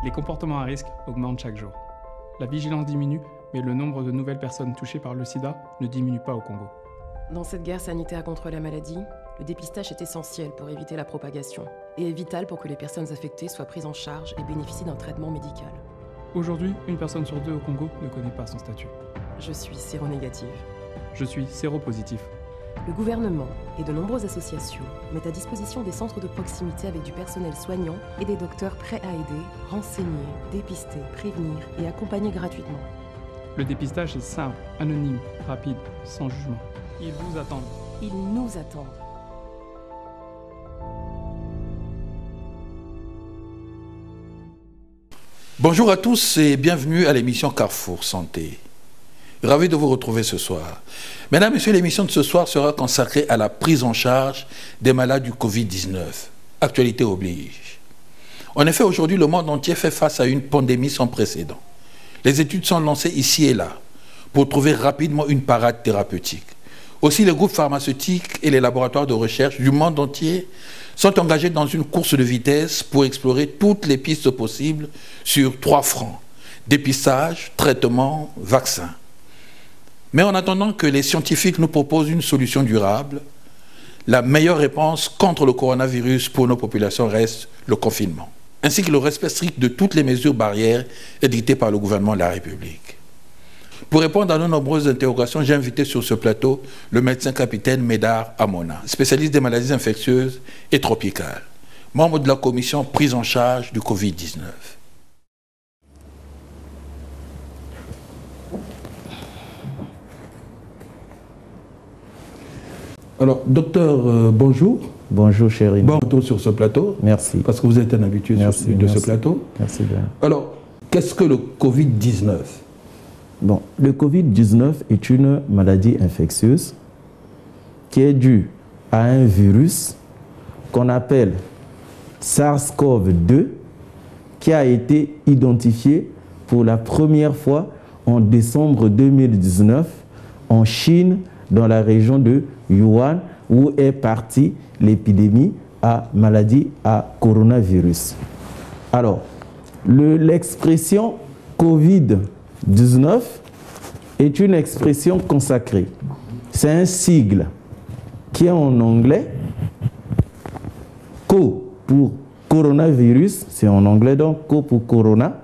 Les comportements à risque augmentent chaque jour. La vigilance diminue, mais le nombre de nouvelles personnes touchées par le sida ne diminue pas au Congo. Dans cette guerre sanitaire contre la maladie, le dépistage est essentiel pour éviter la propagation et est vital pour que les personnes affectées soient prises en charge et bénéficient d'un traitement médical. Aujourd'hui, une personne sur deux au Congo ne connaît pas son statut. Je suis séronégative. Je suis séropositif. Le gouvernement et de nombreuses associations mettent à disposition des centres de proximité avec du personnel soignant et des docteurs prêts à aider, renseigner, dépister, prévenir et accompagner gratuitement. Le dépistage est simple, anonyme, rapide, sans jugement. Ils vous attendent. Ils nous attendent. Bonjour à tous et bienvenue à l'émission Carrefour Santé. Ravi de vous retrouver ce soir. Mesdames et messieurs, l'émission de ce soir sera consacrée à la prise en charge des malades du Covid-19. Actualité oblige. En effet, aujourd'hui, le monde entier fait face à une pandémie sans précédent. Les études sont lancées ici et là pour trouver rapidement une parade thérapeutique. Aussi, les groupes pharmaceutiques et les laboratoires de recherche du monde entier sont engagés dans une course de vitesse pour explorer toutes les pistes possibles sur 3 fronts: dépistage, traitement, vaccin. Mais en attendant que les scientifiques nous proposent une solution durable, la meilleure réponse contre le coronavirus pour nos populations reste le confinement, ainsi que le respect strict de toutes les mesures barrières édictées par le gouvernement de la République. Pour répondre à nos nombreuses interrogations, j'ai invité sur ce plateau le médecin capitaine Médard Amona, spécialiste des maladies infectieuses et tropicales, membre de la commission prise en charge du Covid-19. Alors, docteur, bonjour. Bonjour, chérie. Bon retour sur ce plateau. Merci. Parce que vous êtes un habitué de ce plateau. Merci bien. Alors, qu'est-ce que le Covid-19 ? Bon, le Covid-19 est une maladie infectieuse qui est due à un virus qu'on appelle SARS-CoV-2 qui a été identifié pour la première fois en décembre 2019 en Chine, dans la région de Wuhan, où est partie l'épidémie à maladie à coronavirus. Alors, l'expression Covid-19 est une expression consacrée. C'est un sigle qui est en anglais. CO pour coronavirus, c'est en anglais donc CO pour corona.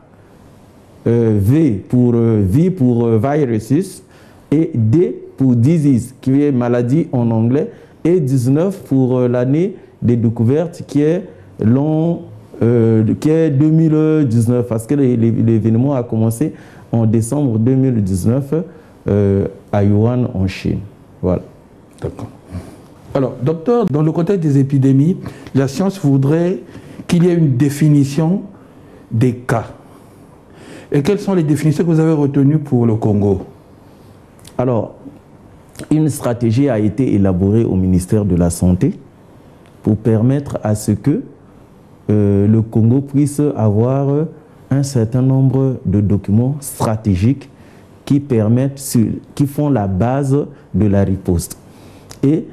V pour viruses et D pour disease, qui est maladie en anglais, et 19 pour l'année des découvertes qui est 2019, parce que l'événement a commencé en décembre 2019 à Wuhan en Chine. Voilà. D'accord. Alors, docteur, dans le contexte des épidémies, la science voudrait qu'il y ait une définition des cas. Et quelles sont les définitions que vous avez retenues pour le Congo ? Alors, une stratégie a été élaborée au ministère de la Santé pour permettre à ce que le Congo puisse avoir un certain nombre de documents stratégiques qui font la base de la riposte. Et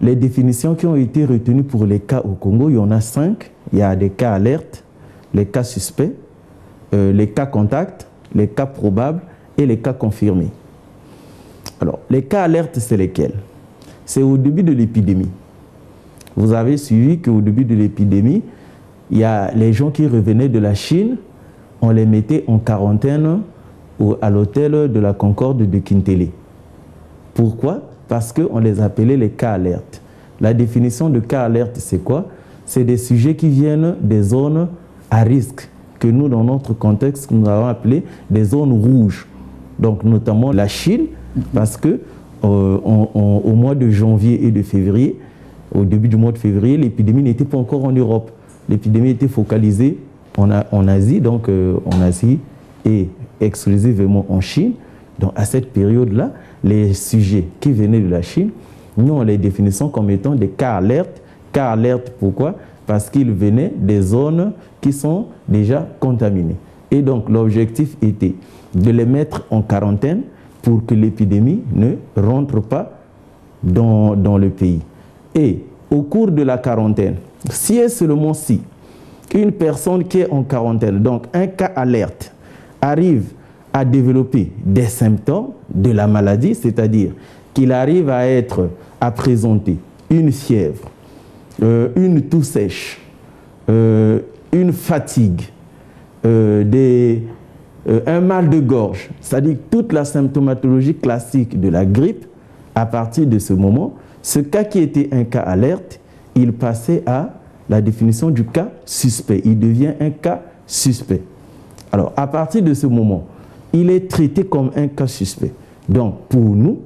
les définitions qui ont été retenues pour les cas au Congo, il y en a 5. Il y a des cas alertes, les cas suspects, les cas contacts, les cas probables et les cas confirmés. Alors, les cas alertes, c'est lesquels? C'est au début de l'épidémie. Vous avez suivi qu'au début de l'épidémie, il y a les gens qui revenaient de la Chine, on les mettait en quarantaine à l'hôtel de la Concorde de Kintélé. Pourquoi? Parce qu'on les appelait les cas alertes. La définition de cas alerte, c'est quoi? C'est des sujets qui viennent des zones à risque, que nous, dans notre contexte, nous avons appelé des zones rouges. Donc, notamment la Chine, parce que au mois de janvier et de février, au début du mois de février, l'épidémie n'était pas encore en Europe. L'épidémie était focalisée en Asie, donc en Asie et exclusivement en Chine. Donc à cette période-là, les sujets qui venaient de la Chine, nous on les définissons comme étant des cas alertes. Cas alertes, pourquoi? Parce qu'ils venaient des zones qui sont déjà contaminées. Et donc l'objectif était de les mettre en quarantaine pour que l'épidémie ne rentre pas dans le pays. Et au cours de la quarantaine, si et seulement si qu'une personne qui est en quarantaine, donc un cas alerte, arrive à développer des symptômes de la maladie, c'est-à-dire qu'il arrive à présenter une fièvre, une toux sèche, une fatigue, un mal de gorge, c'est-à-dire toute la symptomatologie classique de la grippe. À partir de ce moment, ce cas qui était un cas alerte, il passait à la définition du cas suspect. Il devient un cas suspect. Alors, à partir de ce moment, il est traité comme un cas suspect. Donc, pour nous,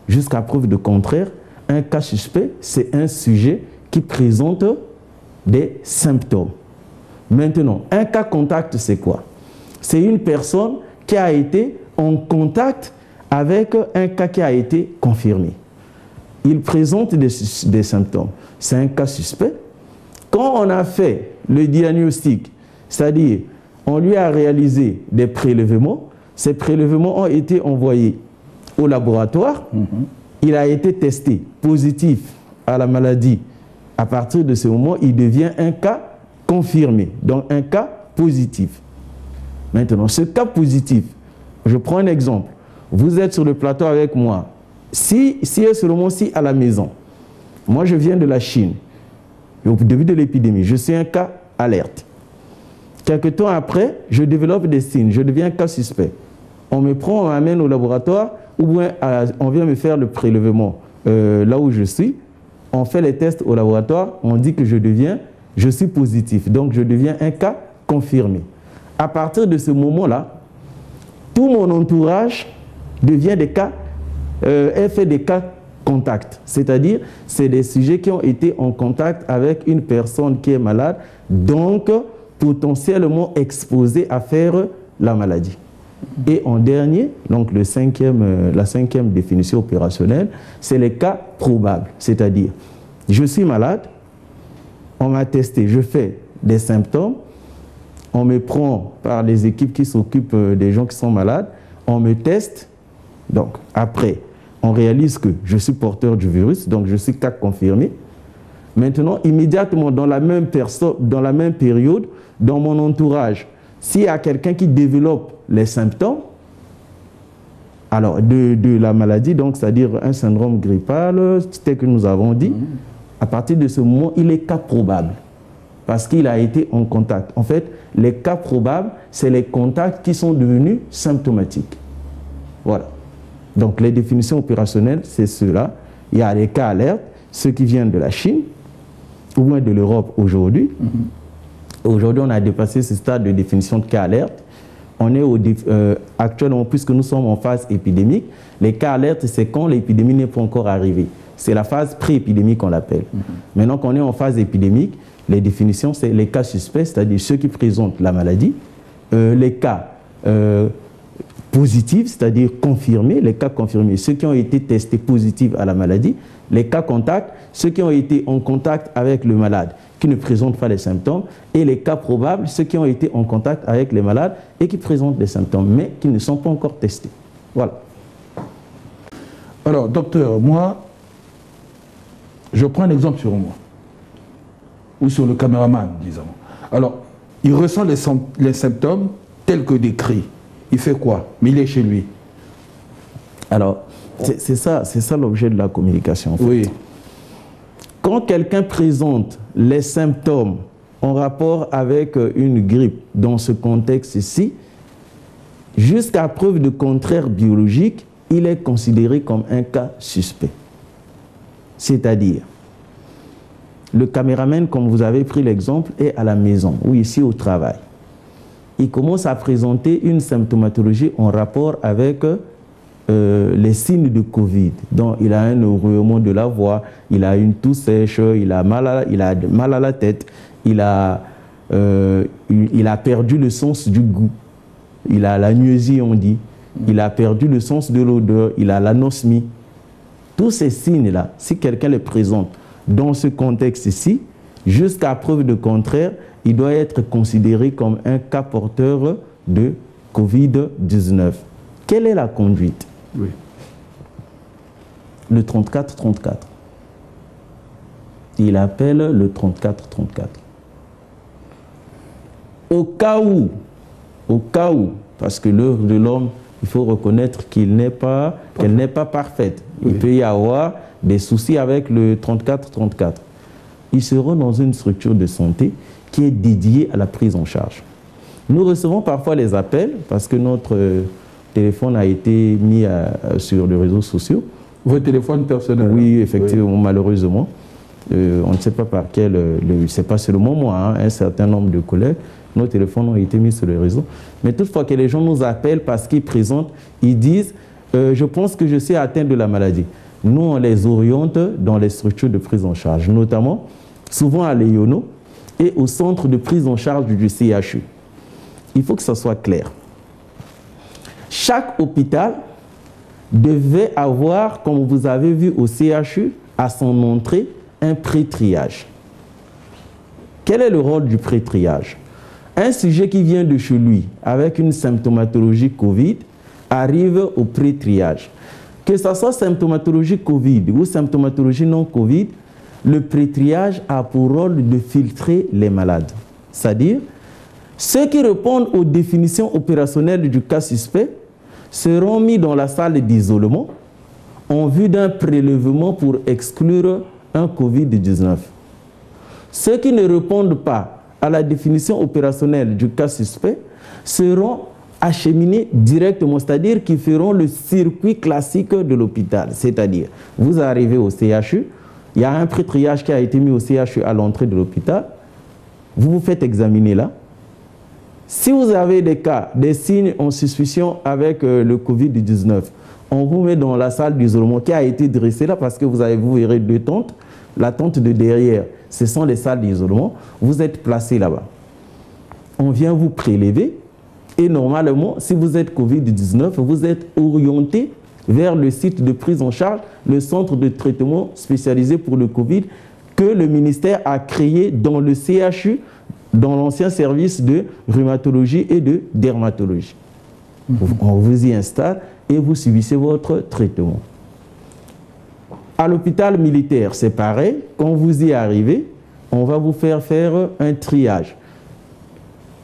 jusqu'à preuve de contraire, un cas suspect, c'est un sujet qui présente des symptômes. Maintenant, un cas contact, c'est quoi? C'est une personne qui a été en contact avec un cas qui a été confirmé. Il présente des symptômes. C'est un cas suspect. Quand on a fait le diagnostic, c'est-à-dire on lui a réalisé des prélèvements, ces prélèvements ont été envoyés au laboratoire. Il a été testé positif à la maladie. À partir de ce moment, il devient un cas confirmé, donc un cas positif. Maintenant, ce cas positif, je prends un exemple. Vous êtes sur le plateau avec moi. Si et seulement si à la maison, moi je viens de la Chine, au début de l'épidémie, je suis un cas alerte. Quelque temps après, je développe des signes, je deviens un cas suspect. On me prend, on m'amène au laboratoire, ou bien on vient me faire le prélèvement là où je suis. On fait les tests au laboratoire, on dit que je suis positif, donc je deviens un cas confirmé. À partir de ce moment-là, tout mon entourage devient des cas, fait des cas contacts. C'est-à-dire, c'est des sujets qui ont été en contact avec une personne qui est malade, donc potentiellement exposés à faire la maladie. Et en dernier, donc la cinquième définition opérationnelle, c'est les cas probables. C'est-à-dire, je suis malade, on m'a testé, je fais des symptômes, on me prend par les équipes qui s'occupent des gens qui sont malades, on me teste, donc après, on réalise que je suis porteur du virus, donc je suis cas confirmé. Maintenant, immédiatement, dans la même période, dans mon entourage, s'il y a quelqu'un qui développe les symptômes, alors de la maladie, donc c'est-à-dire un syndrome grippal, tel que nous avons dit, à partir de ce moment, il est cas probable, parce qu'il a été en contact. En fait, les cas probables, c'est les contacts qui sont devenus symptomatiques. Voilà. Donc les définitions opérationnelles, c'est cela. Il y a les cas alertes, ceux qui viennent de la Chine, ou moins de l'Europe aujourd'hui. Aujourd'hui, on a dépassé ce stade de définition de cas alerte. On est actuellement, puisque nous sommes en phase épidémique, les cas alertes, c'est quand l'épidémie n'est pas encore arrivée. C'est la phase pré-épidémique qu'on l'appelle. Maintenant qu'on est en phase épidémique, les définitions, c'est les cas suspects, c'est-à-dire ceux qui présentent la maladie, les cas positifs, c'est-à-dire confirmés, les cas confirmés, ceux qui ont été testés positifs à la maladie, les cas contacts, ceux qui ont été en contact avec le malade, qui ne présentent pas les symptômes, et les cas probables, ceux qui ont été en contact avec les malades et qui présentent des symptômes, mais qui ne sont pas encore testés. Voilà. Alors, docteur, moi, je prends un exemple sur moi, ou sur le caméraman, disons. Alors, il ressent les symptômes tels que décrits. Il fait quoi? Mais il est chez lui. Alors, c'est ça l'objet de la communication. En fait. Oui. Quand quelqu'un présente les symptômes en rapport avec une grippe dans ce contexte-ci, jusqu'à preuve de contraire biologique, il est considéré comme un cas suspect. C'est-à-dire, le caméraman, comme vous avez pris l'exemple, est à la maison ou ici au travail. Il commence à présenter une symptomatologie en rapport avec les signes de Covid. Donc, il a un rouillement de la voix, il a une toux sèche, il a mal à la tête, il a perdu le sens du goût, il a l'anusie, on dit, il a perdu le sens de l'odeur, il a l'anosmie. Tous ces signes-là, si quelqu'un les présente dans ce contexte-ci, jusqu'à preuve de contraire, il doit être considéré comme un cas porteur de Covid-19. Quelle est la conduite? Oui. Le 34-34. Il appelle le 34-34. au cas où, parce que l'œuvre de l'homme, il faut reconnaître qu'elle n'est pas parfaite. Il peut y avoir des soucis avec le 34-34. Ils seront dans une structure de santé qui est dédiée à la prise en charge. Nous recevons parfois les appels parce que notre téléphone a été mis sur les réseaux sociaux. Vos téléphones personnels? Oui, effectivement, oui. Malheureusement. On ne sait pas par quel, c'est pas seulement moi, hein, un certain nombre de collègues, nos téléphones ont été mis sur les réseaux. Mais toutefois que les gens nous appellent parce qu'ils présentent, ils disent je pense que je suis atteint de la maladie. Nous, on les oriente dans les structures de prise en charge, notamment souvent à l'EONO et au centre de prise en charge du CHU. Il faut que ça soit clair. Chaque hôpital devait avoir, comme vous avez vu au CHU, à son entrée, un pré-triage. Quel est le rôle du pré-triage? Un sujet qui vient de chez lui avec une symptomatologie Covid arrive au pré-triage. Que ce soit symptomatologie Covid ou symptomatologie non Covid, le pré-triage a pour rôle de filtrer les malades. C'est-à-dire, ceux qui répondent aux définitions opérationnelles du cas suspect seront mis dans la salle d'isolement en vue d'un prélèvement pour exclure un Covid-19. Ceux qui ne répondent pas à la définition opérationnelle du cas suspect seront acheminés directement, c'est-à-dire qu'ils feront le circuit classique de l'hôpital. C'est-à-dire, vous arrivez au CHU, il y a un pré-triage qui a été mis au CHU à l'entrée de l'hôpital, vous vous faites examiner là. Si vous avez des cas, des signes en suspicion avec le Covid-19, on vous met dans la salle d'isolement qui a été dressée là parce que vous verrez deux tentes. La tente de derrière, ce sont les salles d'isolement. Vous êtes placé là-bas. On vient vous prélever et normalement, si vous êtes Covid-19, vous êtes orienté vers le site de prise en charge, le centre de traitement spécialisé pour le Covid que le ministère a créé dans le CHU, dans l'ancien service de rhumatologie et de dermatologie. On vous y installe et vous subissez votre traitement. À l'hôpital militaire, c'est pareil. Quand vous y arrivez, on va vous faire un triage.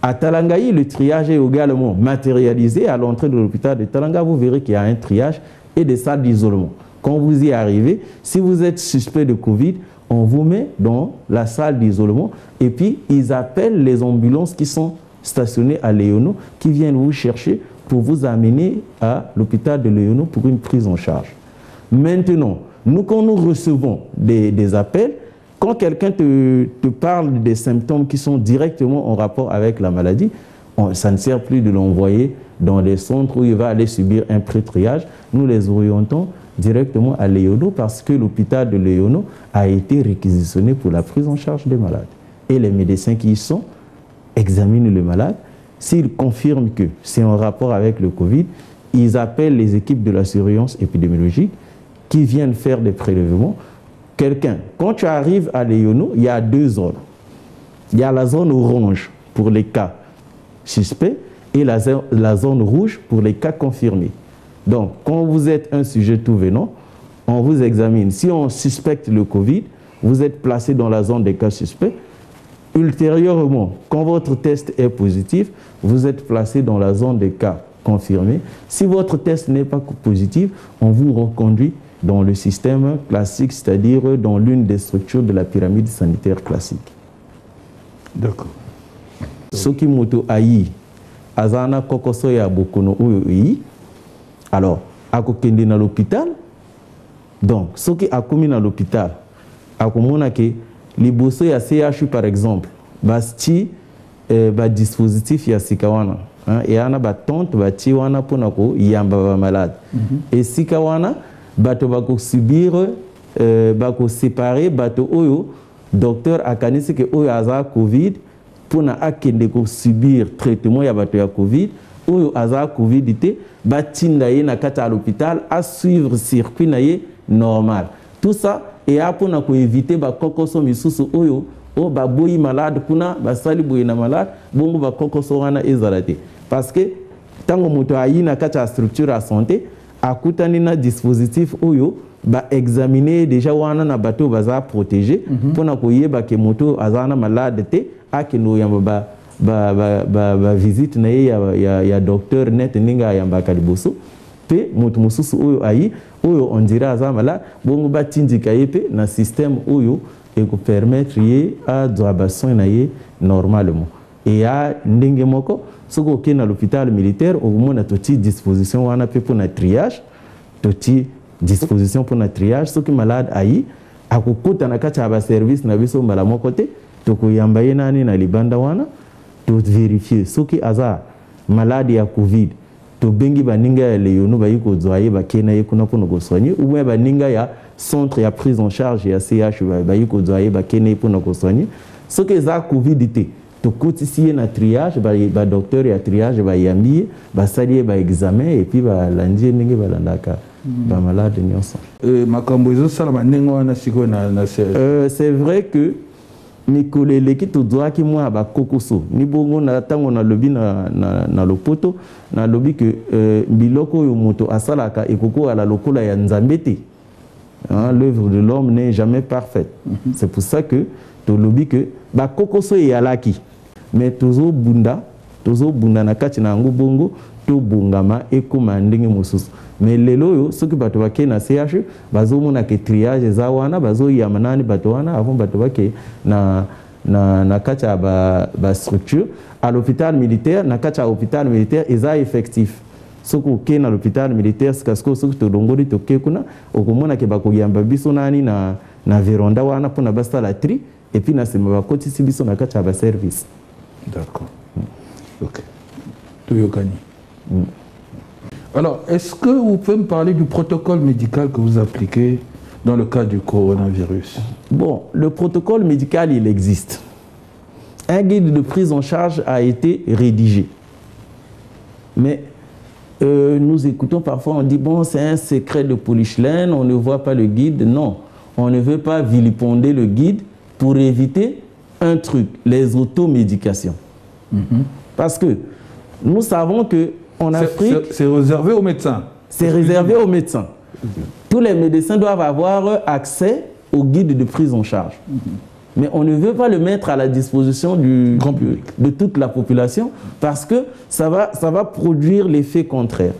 À Talangaï, le triage est également matérialisé. À l'entrée de l'hôpital de Talanga, vous verrez qu'il y a un triage et des salles d'isolement. Quand vous y arrivez, si vous êtes suspect de Covid, on vous met dans la salle d'isolement et puis ils appellent les ambulances qui sont stationnées à Léono, qui viennent vous chercher pour vous amener à l'hôpital de Léono pour une prise en charge. Maintenant, nous, quand nous recevons des appels, quand quelqu'un te parle des symptômes qui sont directement en rapport avec la maladie, ça ne sert plus de l'envoyer dans des centres où il va aller subir un pré-triage. Nous les orientons directement à Léono parce que l'hôpital de Léono a été réquisitionné pour la prise en charge des malades. Et les médecins qui y sont examinent le malade. S'ils confirment que c'est en rapport avec le Covid, ils appellent les équipes de la surveillance épidémiologique qui viennent faire des prélèvements. Quand tu arrives à Léono, il y a deux zones. Il y a la zone orange pour les cas suspects et la zone rouge pour les cas confirmés. Donc, quand vous êtes un sujet tout venant, on vous examine. Si on suspecte le Covid, vous êtes placé dans la zone des cas suspects. Ultérieurement, quand votre test est positif, vous êtes placé dans la zone des cas confirmés. Si votre test n'est pas positif, on vous reconduit dans le système classique, c'est-à-dire dans l'une des structures de la pyramide sanitaire classique. D'accord. Soki moto ayi, azana kokoso ya bokono uyi. Alors, akokende na l'hôpital. Donc, soki akomi na l'hôpital, akomona ke liboso ya CHU par exemple, basti ba dispositif ya sikawana. Et ana ba tente ba ti wana pona ko yamba ba malade. Et sikawana bato bako subir bako séparer bato oyo docteur akanisi ke oyo aza Covid pona akende ko subir traitement ya bato ya Covid oyo aza Covid te batinda ye na kata à l'hôpital à suivre circuit na ye normal. Tout ça et apona ko éviter ba kokoso misusu oyo o ba boyi malade kuna ba sali boyi na malade bongo ba kokoso wana ezalate parce que tango moto ayi na kata structure à santé akutani na dispositif oyo ba examiner déjà wana na bato baza protéger pona ko yeba ke moto azana malade te akeno yamba visite na ya docteur net ninga ya mbaka liboso pe mutu mususu oyo ayi oyo on dirait azamala bongo batindika yepe na système oyo et ko permettre ye a droit na ye normalement et a ndenge moko soko ke na l'hôpital militaire au mona toti disposition wana pe pour na triage toti disposition pour na triage soki malade ayi akukuta na kati ya service na biso mbala moko te tokoyamba ye nani na libanda wana to vérifier soki aza malade ya covid to bengi baninga ya leyono bayiko zoaye bakena ye kuna pono ko soigner ou bien baninga ya centre ya prise en charge ya CH bayiko zoaye bakena ye pono ko soigner soki za covid te to kotisi na triage ba docteur ya triage ba yambi ba sali ba examen et puis ba landi ninge ba landaka ba malade nyonso makambo ezo sala banengo wana siko na c'est vrai que mikolele ki tozwaki mwa bakokoso ni bongo na ntango na lobi na lopoto na lobi ke biloko oyo moto asalaka ekoko ala lokola ya nzambe te. L'œuvre de l'homme n'est jamais parfaite. C'est pour ça que to lobi que bakokoso eyalaki mais tozo bunda na kati na ngo bongo to bungama ekoma ndenge mosusu mais lelo yo soki bato bake na CH bazomona ke triage za wana bazo yamanani bato wana avant bato bake na kati ya ba structure à l'hôpital militaire na kati ya hôpital militaire eza effectif soko ke na l'hôpital militaire skasko soki to dongoli to ke kuna okomona ke bakoyamba biso nani na veronda wana pona basta la tri et puis na sema bakotisi biso na kati ya ba service. D'accord. OK. Toyokani. Alors, est-ce que vous pouvez me parler du protocole médical que vous appliquez dans le cas du coronavirus? Bon, le protocole médical, il existe. Un guide de prise en charge a été rédigé. Mais nous écoutons parfois, on dit, bon, c'est un secret de Polichinelle, on ne voit pas le guide. Non, on ne veut pas vilipender le guide pour éviter un truc, les automédications. Parce que nous savons que en Afrique... C'est réservé aux médecins. C'est réservé aux médecins. Tous les médecins doivent avoir accès au guide de prise en charge. Mais on ne veut pas le mettre à la disposition du grand public, de toute la population, parce que ça va produire l'effet contraire.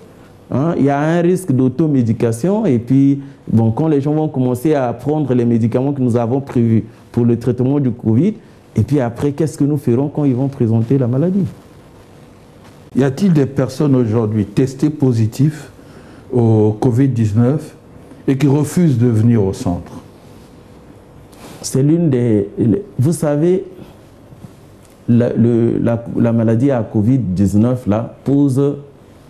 Il y a un risque d'automédication et puis, bon, quand les gens vont commencer à prendre les médicaments que nous avons prévus pour le traitement du Covid, et puis après, qu'est-ce que nous ferons quand ils vont présenter la maladie? Y a-t-il des personnes aujourd'hui testées positives au Covid-19 et qui refusent de venir au centre? C'est l'une des... Vous savez, la maladie à Covid-19 là, pose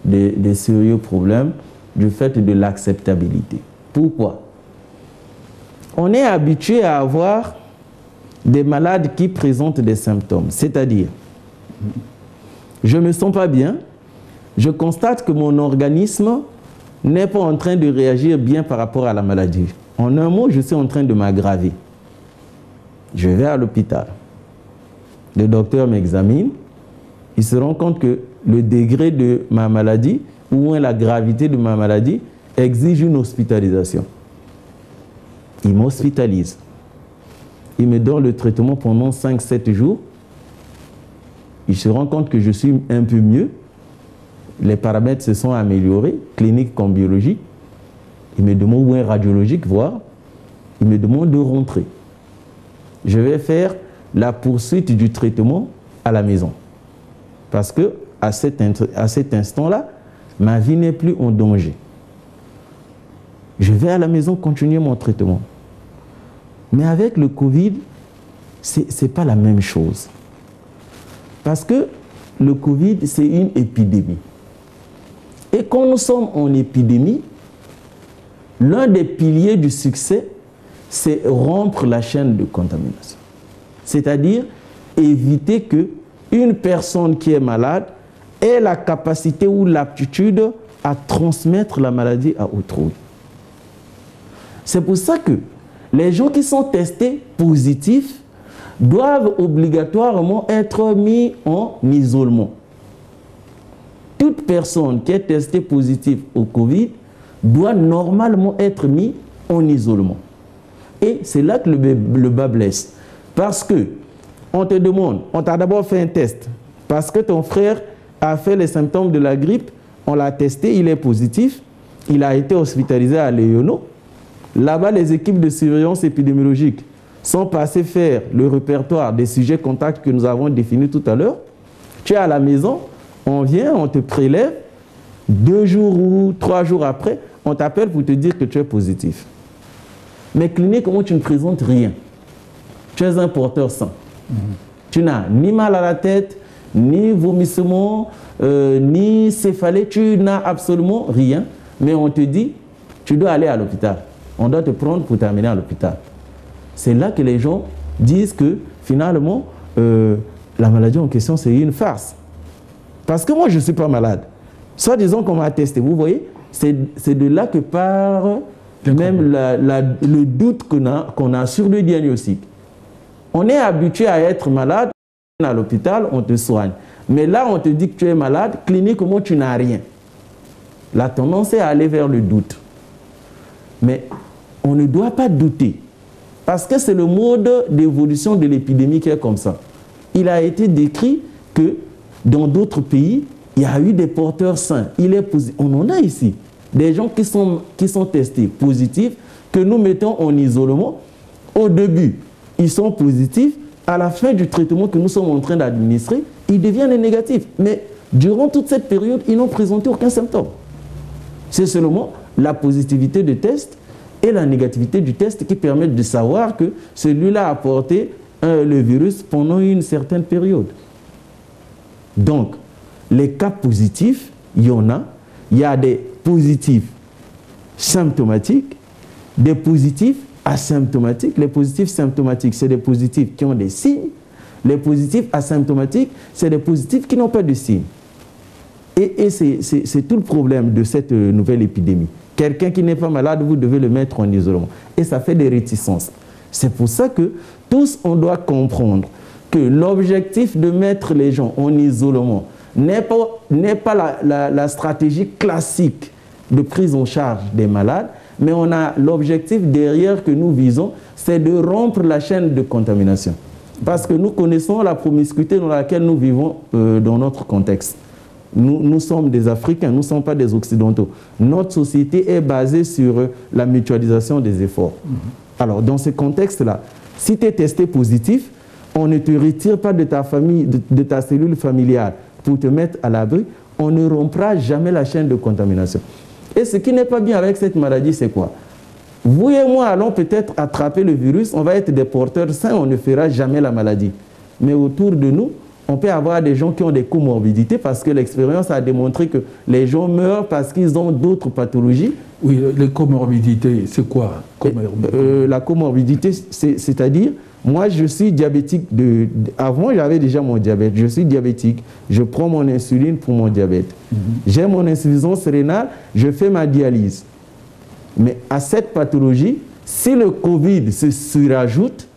des sérieux problèmes du fait de l'acceptabilité. Pourquoi? On est habitué à avoir des malades qui présentent des symptômes, c'est-à-dire, je ne me sens pas bien, je constate que mon organisme n'est pas en train de réagir bien par rapport à la maladie. En un mot, je suis en train de m'aggraver. Je vais à l'hôpital. Le docteur m'examine. Il se rend compte que le degré de ma maladie ou la gravité de ma maladie exige une hospitalisation. Il m'hospitalise. Il me donne le traitement pendant 5-7 jours. Il se rend compte que je suis un peu mieux. Les paramètres se sont améliorés, cliniques comme biologiques. Il me demande où est radiologique, voir. Il me demande de rentrer. Je vais faire la poursuite du traitement à la maison. Parce que à cet instant-là, ma vie n'est plus en danger. Je vais à la maison continuer mon traitement. Mais avec le Covid, ce n'est pas la même chose. Parce que le Covid, c'est une épidémie. Et quand nous sommes en épidémie, l'un des piliers du succès, c'est rompre la chaîne de contamination. C'est-à-dire éviter qu'une personne qui est malade ait la capacité ou l'aptitude à transmettre la maladie à autrui. C'est pour ça que les gens qui sont testés positifs doivent obligatoirement être mis en isolement. Toute personne qui est testée positive au Covid doit normalement être mis en isolement. Et c'est là que le bas blesse. Parce que on te demande, on t'a d'abord fait un test Parce que ton frère a fait les symptômes de la grippe, on l'a testé, il est positif, il a été hospitalisé à Léono. Là-bas, les équipes de surveillance épidémiologique sont passées faire le répertoire des sujets contacts que nous avons définis tout à l'heure. Tu es à la maison, on vient, on te prélève, 2 jours ou 3 jours après, on t'appelle pour te dire que tu es positif. Mais cliniquement, tu ne présentes rien. Tu es un porteur sain. Tu n'as ni mal à la tête, ni vomissement, ni céphalée, tu n'as absolument rien. Mais on te dit, tu dois aller à l'hôpital. On doit te prendre pour t'amener à l'hôpital. C'est là que les gens disent que finalement, la maladie en question, c'est une farce. Parce que moi, je ne suis pas malade. Soit disons qu'on m'a testé. Vous voyez, c'est de là que part même le doute qu'on a sur le diagnostic. On est habitué à être malade, à l'hôpital, on te soigne. Mais là, on te dit que tu es malade, cliniquement, tu n'as rien. La tendance est à aller vers le doute. Mais on ne doit pas douter. Parce que c'est le mode d'évolution de l'épidémie qui est comme ça. Il a été décrit que dans d'autres pays, il y a eu des porteurs sains. On en a ici. Des gens qui sont testés positifs, que nous mettons en isolement. Au début, ils sont positifs. À la fin du traitement que nous sommes en train d'administrer, ils deviennent négatifs. Mais durant toute cette période, ils n'ont présenté aucun symptôme. C'est seulement la positivité du test et la négativité du test qui permettent de savoir que celui-là a porté le virus pendant une certaine période. Donc, les cas positifs, il y en a. Il y a des positifs symptomatiques, des positifs asymptomatiques. Les positifs symptomatiques, c'est des positifs qui ont des signes. Les positifs asymptomatiques, c'est des positifs qui n'ont pas de signes. Et c'est tout le problème de cette nouvelle épidémie. Quelqu'un qui n'est pas malade, vous devez le mettre en isolement. Et ça fait des réticences. C'est pour ça que tous, on doit comprendre que l'objectif de mettre les gens en isolement n'est pas la stratégie classique de prise en charge des malades, mais on a l'objectif derrière que nous visons, c'est de rompre la chaîne de contamination. Parce que nous connaissons la promiscuité dans laquelle nous vivons dans notre contexte. Nous sommes des Africains, nous ne sommes pas des Occidentaux. Notre société est basée sur la mutualisation des efforts. Alors, dans ce contexte-là, si tu es testé positif, on ne te retire pas de ta famille, de ta cellule familiale pour te mettre à l'abri, on ne rompra jamais la chaîne de contamination. Et ce qui n'est pas bien avec cette maladie, c'est quoi? Vous et moi allons peut-être attraper le virus, on va être des porteurs sains, on ne fera jamais la maladie. Mais autour de nous, on peut avoir des gens qui ont des comorbidités parce que l'expérience a démontré que les gens meurent parce qu'ils ont d'autres pathologies. Oui, les comorbidités, c'est quoi? La comorbidité, c'est-à-dire, moi je suis diabétique, avant j'avais déjà mon diabète, je suis diabétique, je prends mon insuline pour mon diabète. J'ai mon insuffisance rénale, je fais ma dialyse. Mais à cette pathologie, si le Covid se surajoute,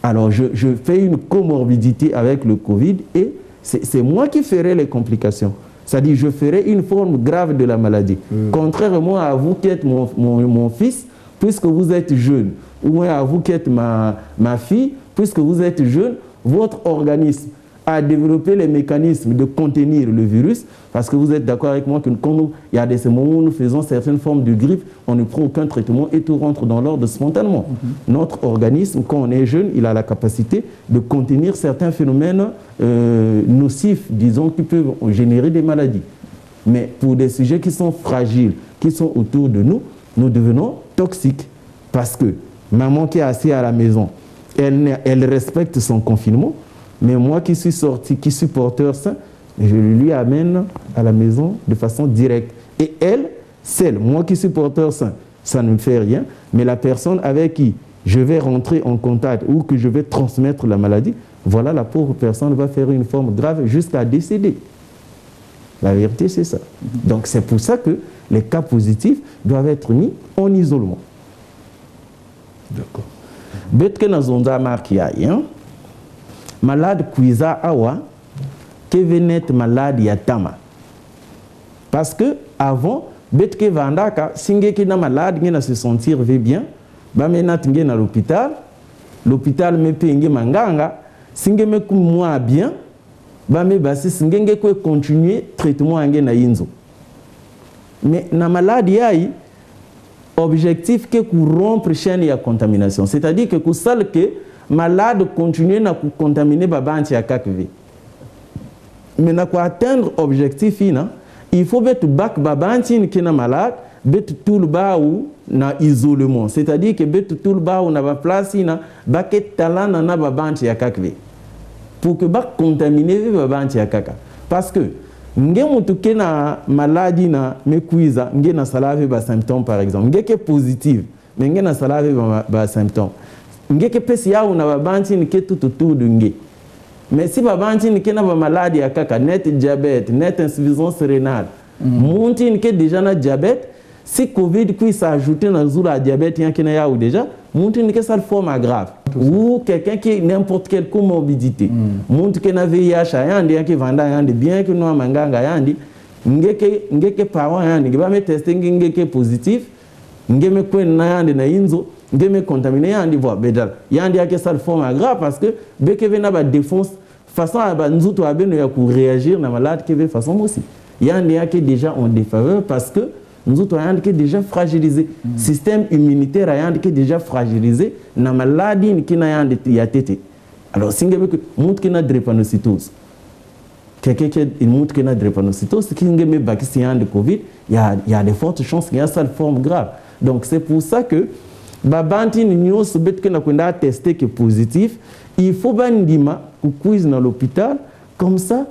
alors je fais une comorbidité avec le Covid et c'est moi qui ferai les complications. C'est-à-dire je ferai une forme grave de la maladie. Contrairement à vous qui êtes mon fils, puisque vous êtes jeune, ou à vous qui êtes ma fille, puisque vous êtes jeune, votre organisme a développé les mécanismes de contenir le virus, parce que vous êtes d'accord avec moi que quand il y a des moments où nous faisons certaines formes de grippe, on ne prend aucun traitement et tout rentre dans l'ordre spontanément. Notre organisme, quand on est jeune, il a la capacité de contenir certains phénomènes nocifs, disons, qui peuvent générer des maladies. Mais pour des sujets qui sont fragiles, qui sont autour de nous, nous devenons toxiques. Parce que maman qui est assise à la maison, elle respecte son confinement, mais moi qui suis sorti, qui suis porteur sain, je lui amène à la maison de façon directe. Et elle, celle, moi qui suis porteur sain, ça ne me fait rien, mais la personne avec qui je vais rentrer en contact ou que je vais transmettre la maladie, voilà, la pauvre personne va faire une forme grave jusqu'à décéder. La vérité, c'est ça. Donc c'est pour ça que les cas positifs doivent être mis en isolement. D'accord. Betke na zonda markia, hein? Malade kuiza awa, que venet malade yatama. Parce que avant, betke vandaka, singe ki na malade, ngena se sentir bien, ba menat ngena l'hôpital me penge manganga, singe me moins bien, bame basis ngenge ko continuer traitement ngé na yinzo. Mais na maladie yayi objectif que pour rompre chaîne ya contamination, c'est-à-dire que ku sal que malade continue na ku contaminer babanti ya kakve. Mais na ko atteindre objectif ina, il faut mettre back babanti qui na malade, mettre tout le bas ou na isolement, c'est-à-dire que mettre tout le bas ou na ba place ina, baket talana na babanti ya kakve. Pour que ba contaminer babanti ya kaka. Parce que nge mutu ke na maladie na mekuiza nge na salave ba symptômes par exemple nge ke positive mais nge na salave ba symptômes nge ke pesi ya una ba banti ni ke tout autour de nge mais si ba banti ni ke na ba maladie ya kaka net diabète net insuffisance rénale monti ni ke déjà na diabète si covid qui s'ajouter na zula diabète yan ke na ya ou déjà monti ni ke ça forme grave ou quelqu'un qui n'importe quelle comorbidité montre que na VIH yandi yanki vanda yandi bien que no manganga yandi ngeke parent yandi ngiba me tester ngeke positif ngeme kwen na yandi na inzo ngeme contaminé yandi voix bedal yandi yake ça forme grave parce que beke vena ba défense façon ba nzuto abeno ya ku réagir na malade qui veut façon aussi yandi yake déjà en défaveur parce que nous avons déjà fragilisé. Le système immunitaire a déjà fragilisé. Na maladie qui n'a pas été. Alors, si on montre qu'il y a une drépanocytose, quelqu'un qui montre qu'il y a une drépanocytose, qui a un vaccin de Covid, il y a de fortes chances qu'il y a une forme grave. Donc, c'est pour ça que, si on a testé que positif, il faut que dans l'hôpital, comme ça,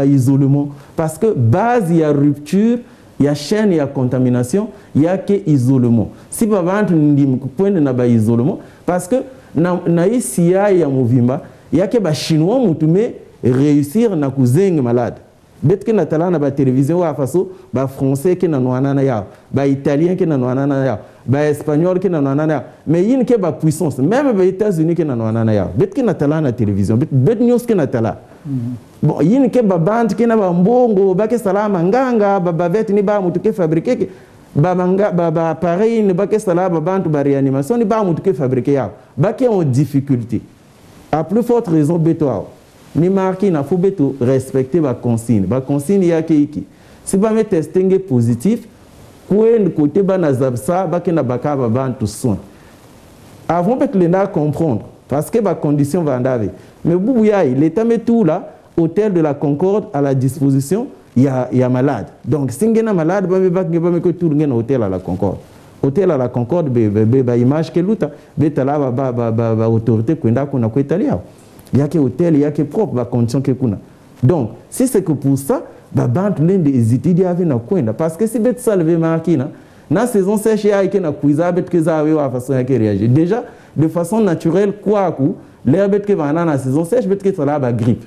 isolement. Parce que base, il y a rupture, il y a chaîne, il y a contamination, il y a que isolement. Si vous avez un isolement, parce que dans il y a un mouvement, il y a que les Chinois qui réussir à cousin malade. Bet que natala na ba télévision wa faso ba français qui na noana ya ba italien qui na noana ya ba espagnol qui na noana ya mais yin ke ba puissance même ba États-Unis qui na noana ya bet que natala na télévision bet news que natala bon yin ke ba bande qui na ba mbongo ba ke salama nganga ba vet ni ba mutu ke fabriquer ba manga ba appareil ni ba ke salama bande ba réanimation ni ba mutu ke fabriquer ya ba ke en difficulté à plus forte raison betoa ni marqué na faut beto respecter ba consigne ya keiki si ba me testing positif koen côté ba na zabsa ba ke na baka ba bantu soin avant bet le na comprendre parce que ba condition va ndave mais boubou yaï l'état met tout là hôtel de la Concorde à la disposition il y a malade donc si ngena malade ba me ko tour ngena hôtel à la Concorde hôtel à la Concorde ba image ke luta betala ba autorité kwenda kuna ko italia. Il y a que hôtel, il y a que propre, la condition que kuna. Donc, si c'est que pour ça, bah bande l'un des études avec na kwenda parce que si bet salvé marqué na saison sèche il y a que na cuisa bet que ça a façon à réagir. Déjà de façon naturelle quoi coup, l'air bet que va na saison sèche bet que ça la ba grippe.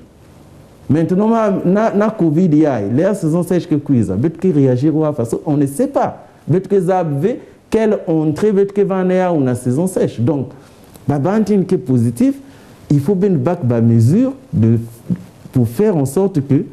Maintenant na Covid il y a l'air saison sèche que cuisa bet que réagir ou façon on ne sait pas. Bet que ça avait quelle entrée bet que va na ou na saison sèche. Donc, bah bande qui est positif il faut bien battre la mesure pour faire en sorte que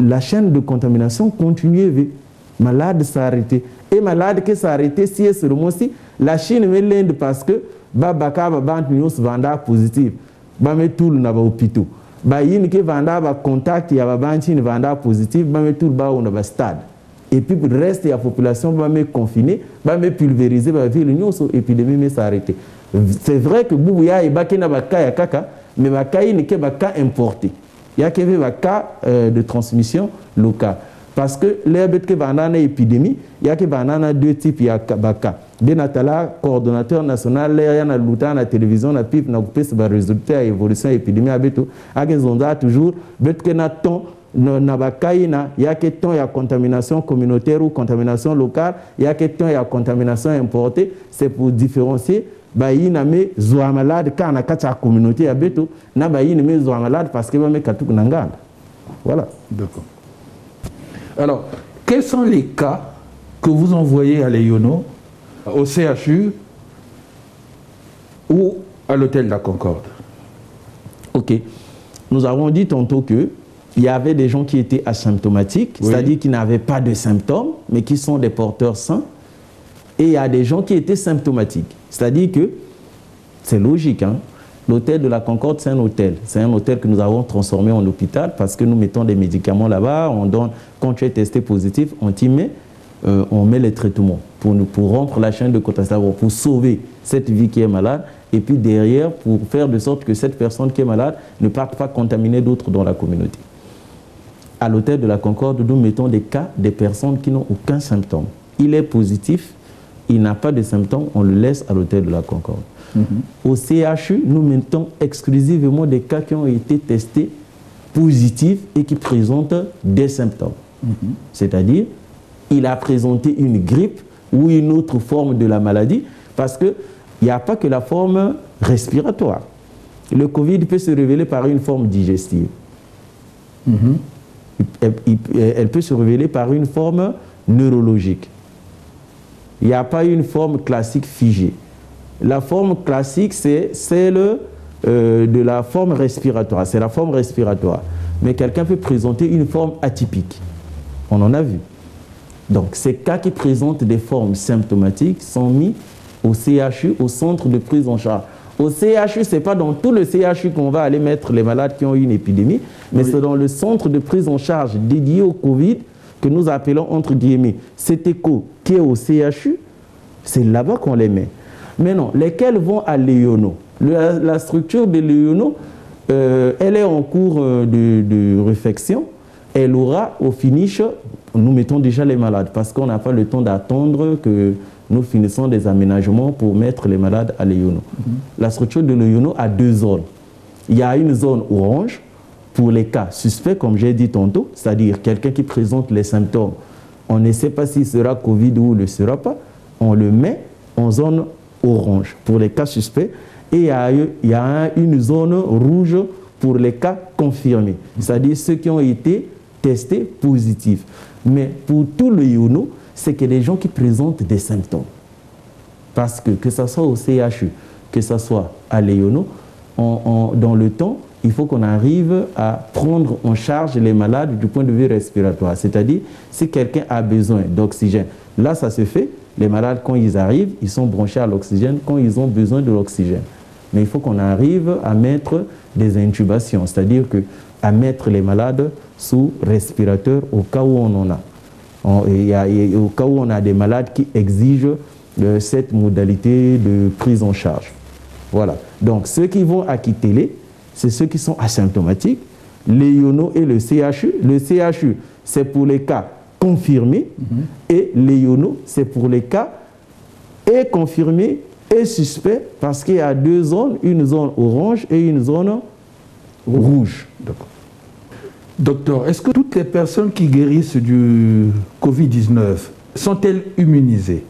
la chaîne de contamination continue. Malade s'arrêter. Et malade qui s'arrêter si c'est seulement si la Chine met l'Inde parce que baka bante news vanda positive. Met tout le hôpital. Yin qui vanda contact ya bante vanda positive met tout ba on a stade. Et puis le reste de la population met confiné, met pulvériser va ville news épidémie mais s'arrêter. C'est vrai que Boubouya est baké na baka ya kaka, mais baka yi n'est que baka importé. Il y a que baka de transmission locale. Parce que l'herbet que banana épidémie, il y a que banana deux types ya baka. Benatala, coordonnateur national, l'air y a na luta na télévision na pipe na coupé ce résultat évolution épidémie abeto. A que zonda toujours bet que na ton na bakaina il y a que ton ya contamination communautaire ou contamination locale, il y a que ton ya contamination importée, c'est pour différencier. Bayi na me zoa malade quand na kata communauté ya beto na bayi na me zoa malade parce que ba me katuk nangala. Voilà. D'accord. Alors, quels sont les cas que vous envoyez à l'Eyono, au CHU ou à l'hôtel de la Concorde? Ok. Nous avons dit tantôt que il y avait des gens qui étaient asymptomatiques, oui. C'est-à-dire qui n'avaient pas de symptômes, mais qui sont des porteurs sains. Et il y a des gens qui étaient symptomatiques. C'est-à-dire que, c'est logique, hein? L'hôtel de la Concorde, c'est un hôtel. C'est un hôtel que nous avons transformé en hôpital parce que nous mettons des médicaments là-bas. On donne, quand tu es testé positif, on t'y met, on met les traitements pour rompre la chaîne de contagion, pour sauver cette vie qui est malade. Et puis derrière, pour faire de sorte que cette personne qui est malade ne parte pas contaminer d'autres dans la communauté. À l'hôtel de la Concorde, nous mettons des cas des personnes qui n'ont aucun symptôme. Il est positif, il n'a pas de symptômes, on le laisse à l'hôtel de la Concorde. Au CHU, nous mettons exclusivement des cas qui ont été testés positifs et qui présentent des symptômes. C'est-à-dire, il a présenté une grippe ou une autre forme de la maladie, parce qu'il n'y a pas que la forme respiratoire. Le Covid peut se révéler par une forme digestive. Elle peut se révéler par une forme neurologique. Il n'y a pas une forme classique figée. La forme classique, c'est celle de la forme respiratoire. C'est la forme respiratoire. Mais quelqu'un peut présenter une forme atypique. On en a vu. Donc, ces cas qui présentent des formes symptomatiques sont mis au CHU, au centre de prise en charge. Au CHU, ce n'est pas dans tout le CHU qu'on va aller mettre les malades qui ont eu une épidémie, mais c'est dans le centre de prise en charge dédié au Covid que nous appelons entre guillemets CETECO, qui est au CHU, c'est là-bas qu'on les met. Mais non, lesquels vont à Léono? La structure de Léono, elle est en cours de réfection. Elle aura au finish, nous mettons déjà les malades parce qu'on n'a pas le temps d'attendre que nous finissons des aménagements pour mettre les malades à Léono. La structure de Léono a 2 zones. Il y a une zone orange pour les cas suspects, comme j'ai dit tantôt, c'est-à-dire quelqu'un qui présente les symptômes. On ne sait pas s'il sera Covid ou ne le sera pas. On le met en zone orange pour les cas suspects. Et il y a une zone rouge pour les cas confirmés, c'est-à-dire ceux qui ont été testés positifs. Mais pour tout le Léono, c'est que les gens qui présentent des symptômes. Parce que ce soit au CHU, que ce soit à Léono, dans le temps, il faut qu'on arrive à prendre en charge les malades du point de vue respiratoire. C'est-à-dire, si quelqu'un a besoin d'oxygène, là, ça se fait. Les malades, quand ils arrivent, ils sont branchés à l'oxygène quand ils ont besoin de l'oxygène. Mais il faut qu'on arrive à mettre des intubations, c'est-à-dire à mettre les malades sous respirateur au cas où on en a. Au cas où on a des malades qui exigent cette modalité de prise en charge. Voilà. Donc, ceux qui vont à Kitélé, c'est ceux qui sont asymptomatiques. Léono et le CHU. Le CHU, c'est pour les cas confirmés. Et Léono, c'est pour les cas et confirmés et suspects, parce qu'il y a 2 zones, une zone orange et une zone rouge. Docteur, est-ce que toutes les personnes qui guérissent du Covid-19 sont-elles immunisées?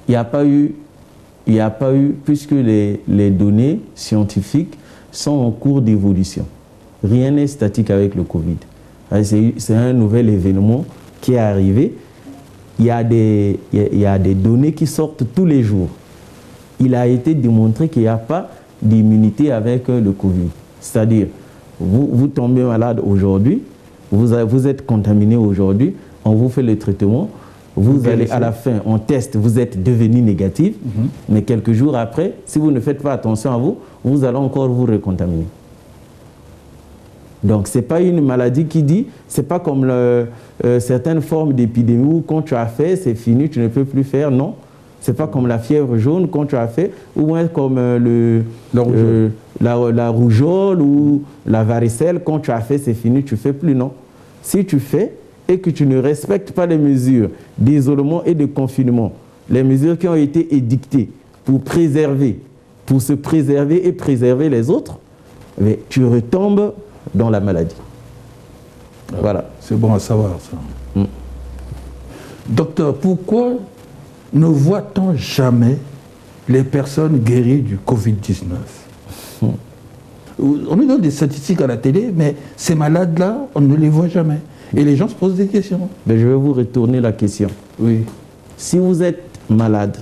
Il n'y a pas eu, puisque les données scientifiques sont en cours d'évolution. Rien n'est statique avec le Covid. C'est un nouvel événement qui est arrivé. Il y a des données qui sortent tous les jours. Il a été démontré qu'il n'y a pas d'immunité avec le Covid. C'est-à-dire, vous tombez malade aujourd'hui, vous êtes contaminé aujourd'hui, on vous fait le traitement, vous allez à la fin, on teste, vous êtes devenu négatif, mais quelques jours après, si vous ne faites pas attention à vous, vous allez encore vous recontaminer. Donc, ce n'est pas une maladie qui dit, ce n'est pas comme certaines formes d'épidémie où quand tu as fait, c'est fini, tu ne peux plus faire, non. Ce n'est pas comme la fièvre jaune, quand tu as fait, ou bien comme la rougeole ou la varicelle, quand tu as fait, c'est fini, tu ne fais plus, non. Si tu fais et que tu ne respectes pas les mesures d'isolement et de confinement, les mesures qui ont été édictées pour se préserver et préserver les autres, mais tu retombes dans la maladie. Voilà. C'est bon à savoir, ça. Docteur, pourquoi ne voit-on jamais les personnes guéries du Covid-19? On nous donne des statistiques à la télé, mais ces malades-là, on ne les voit jamais. Et les gens se posent des questions. Mais je vais vous retourner la question. Oui. Si vous êtes malade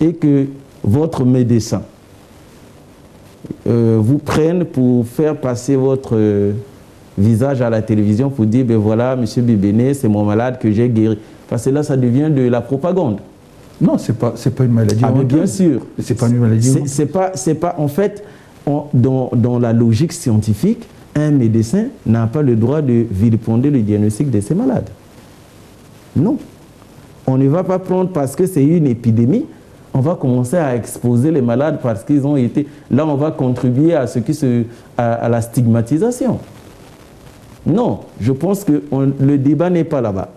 et que votre médecin vous prenne pour faire passer votre visage à la télévision pour dire, ben voilà, monsieur Bibéné, c'est mon malade que j'ai guéri. Parce que là, ça devient de la propagande. Non, c'est pas une maladie. Ah, mais bien sûr. C'est pas une maladie. C'est pas, en fait, dans la logique scientifique, un médecin n'a pas le droit de vilipender le diagnostic de ces malades. Non. On ne va pas prendre parce que c'est une épidémie, on va commencer à exposer les malades parce qu'ils ont été... Là, on va contribuer à à la stigmatisation. Non, je pense que le débat n'est pas là-bas.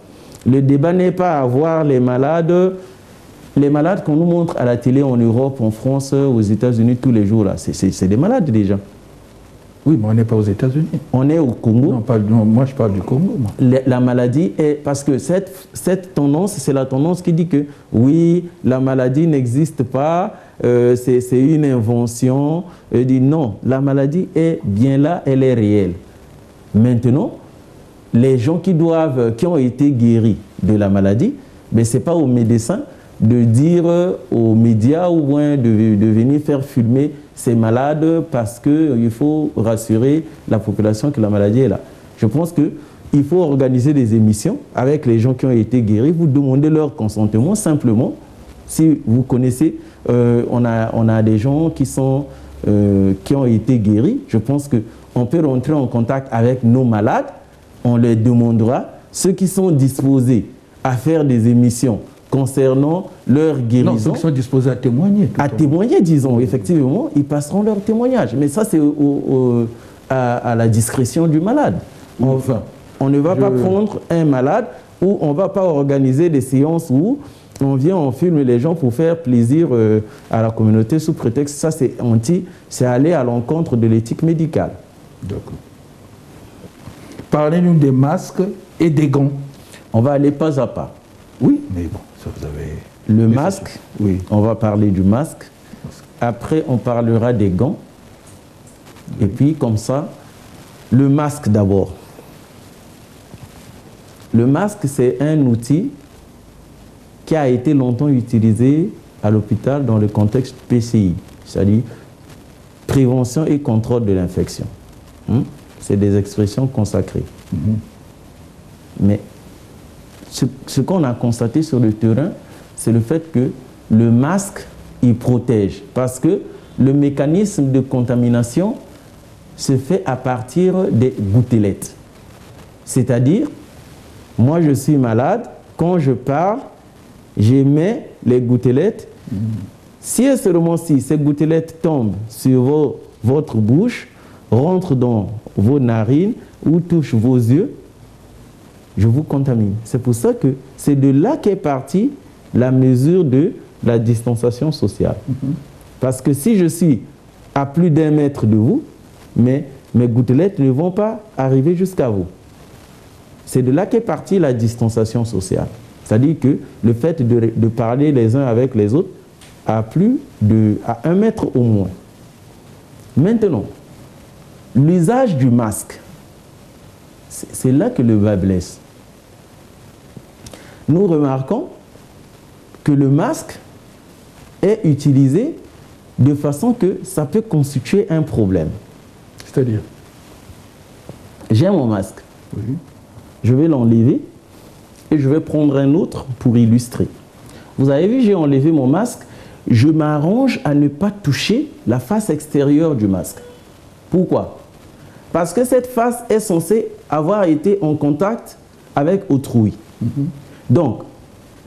Le débat n'est pas à voir les malades qu'on nous montre à la télé en Europe, en France, aux États-Unis tous les jours. C'est des malades déjà. Oui, mais on n'est pas aux États-Unis. On est au Congo. Non, moi je parle du Congo. Moi. La maladie est... Parce que cette tendance, c'est la tendance qui dit que oui, la maladie n'existe pas, c'est une invention. Elle dit non, la maladie est bien là, elle est réelle. Maintenant, les gens qui ont été guéris de la maladie, ce n'est pas aux médecins de dire aux médias ou bien de venir faire filmer ces malades parce qu'il faut rassurer la population que la maladie est là. Je pense qu'il faut organiser des émissions avec les gens qui ont été guéris, vous demandez leur consentement simplement. Si vous connaissez, on a des gens qui ont été guéris, je pense qu'on peut rentrer en contact avec nos malades, on les demandera, ceux qui sont disposés à faire des émissions concernant leur guérison. Non, ceux qui sont disposés à témoigner. À témoigner, disons, effectivement, ils passeront leur témoignage. Mais ça, c'est à la discrétion du malade. Enfin, on ne va pas prendre un malade ou on ne va pas organiser des séances où on vient, on filme les gens pour faire plaisir à la communauté sous prétexte. Ça, c'est aller à l'encontre de l'éthique médicale. D'accord. Parlez-nous des masques et des gants. On va aller pas à pas. Oui, mais bon, ça vous avez... Le masque, oui. On va parler du masque. Après, on parlera des gants. Et puis, comme ça, le masque d'abord. Le masque, c'est un outil qui a été longtemps utilisé à l'hôpital dans le contexte PCI, c'est-à-dire prévention et contrôle de l'infection. C'est des expressions consacrées. Mais ce qu'on a constaté sur le terrain, c'est le fait que le masque, il protège. Parce que le mécanisme de contamination se fait à partir des gouttelettes. C'est-à-dire, moi je suis malade, quand je parle, j'émets les gouttelettes. Si et seulement si ces gouttelettes tombent sur votre bouche, rentrent dans vos narines ou touchent vos yeux, je vous contamine. C'est pour ça que c'est de là qu'est partie la mesure de la distanciation sociale. Parce que si je suis à plus d'1 mètre de vous, mes gouttelettes ne vont pas arriver jusqu'à vous. C'est de là qu'est partie la distanciation sociale. C'est-à-dire que le fait de parler les uns avec les autres à 1 mètre au moins. Maintenant, l'usage du masque, c'est là que le bas blesse. Nous remarquons que le masque est utilisé de façon que ça peut constituer un problème. C'est-à-dire? J'ai mon masque. Oui. Je vais l'enlever et je vais prendre un autre pour illustrer. Vous avez vu, j'ai enlevé mon masque. Je m'arrange à ne pas toucher la face extérieure du masque. Pourquoi? Parce que cette face est censée avoir été en contact avec autrui. Donc,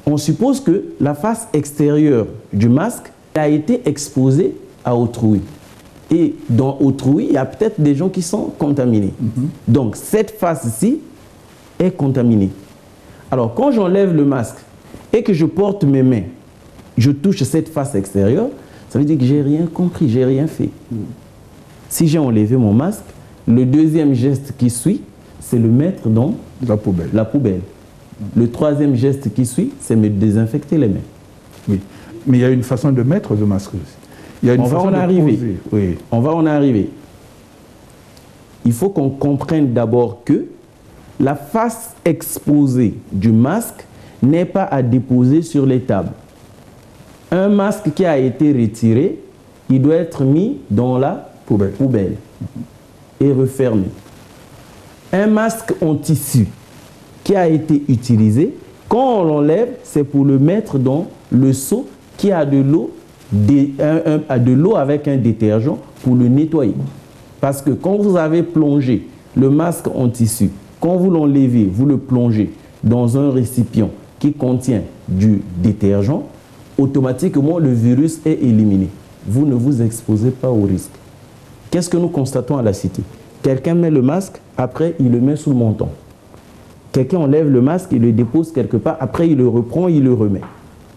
on suppose que la face extérieure du masque a été exposée à autrui. Et dans autrui, il y a peut-être des gens qui sont contaminés. Donc, cette face-ci est contaminée. Alors, quand j'enlève le masque et que je porte mes mains, je touche cette face extérieure, ça veut dire que je n'ai rien compris, je n'ai rien fait. Si j'ai enlevé mon masque, le deuxième geste qui suit, c'est le mettre dans la poubelle. Le troisième geste qui suit, c'est me désinfecter les mains. Oui, mais il y a une façon de mettre le masque aussi. Il y a une façon de poser. Oui. On va en arriver. Il faut qu'on comprenne d'abord que la face exposée du masque n'est pas à déposer sur les tables. Un masque qui a été retiré, il doit être mis dans la poubelle et refermé. Un masque en tissu qui a été utilisé, Quand on l'enlève, c'est pour le mettre dans le seau qui a de l'eau avec un détergent pour le nettoyer. Parce que quand vous avez plongé le masque en tissu, quand vous l'enlevez, vous le plongez dans un récipient qui contient du détergent, automatiquement le virus est éliminé. Vous ne vous exposez pas au risque. Qu'est-ce que nous constatons à la cité? Quelqu'un met le masque, après il le met sous le menton. Quelqu'un enlève le masque, il le dépose quelque part, après il le reprend, il le remet.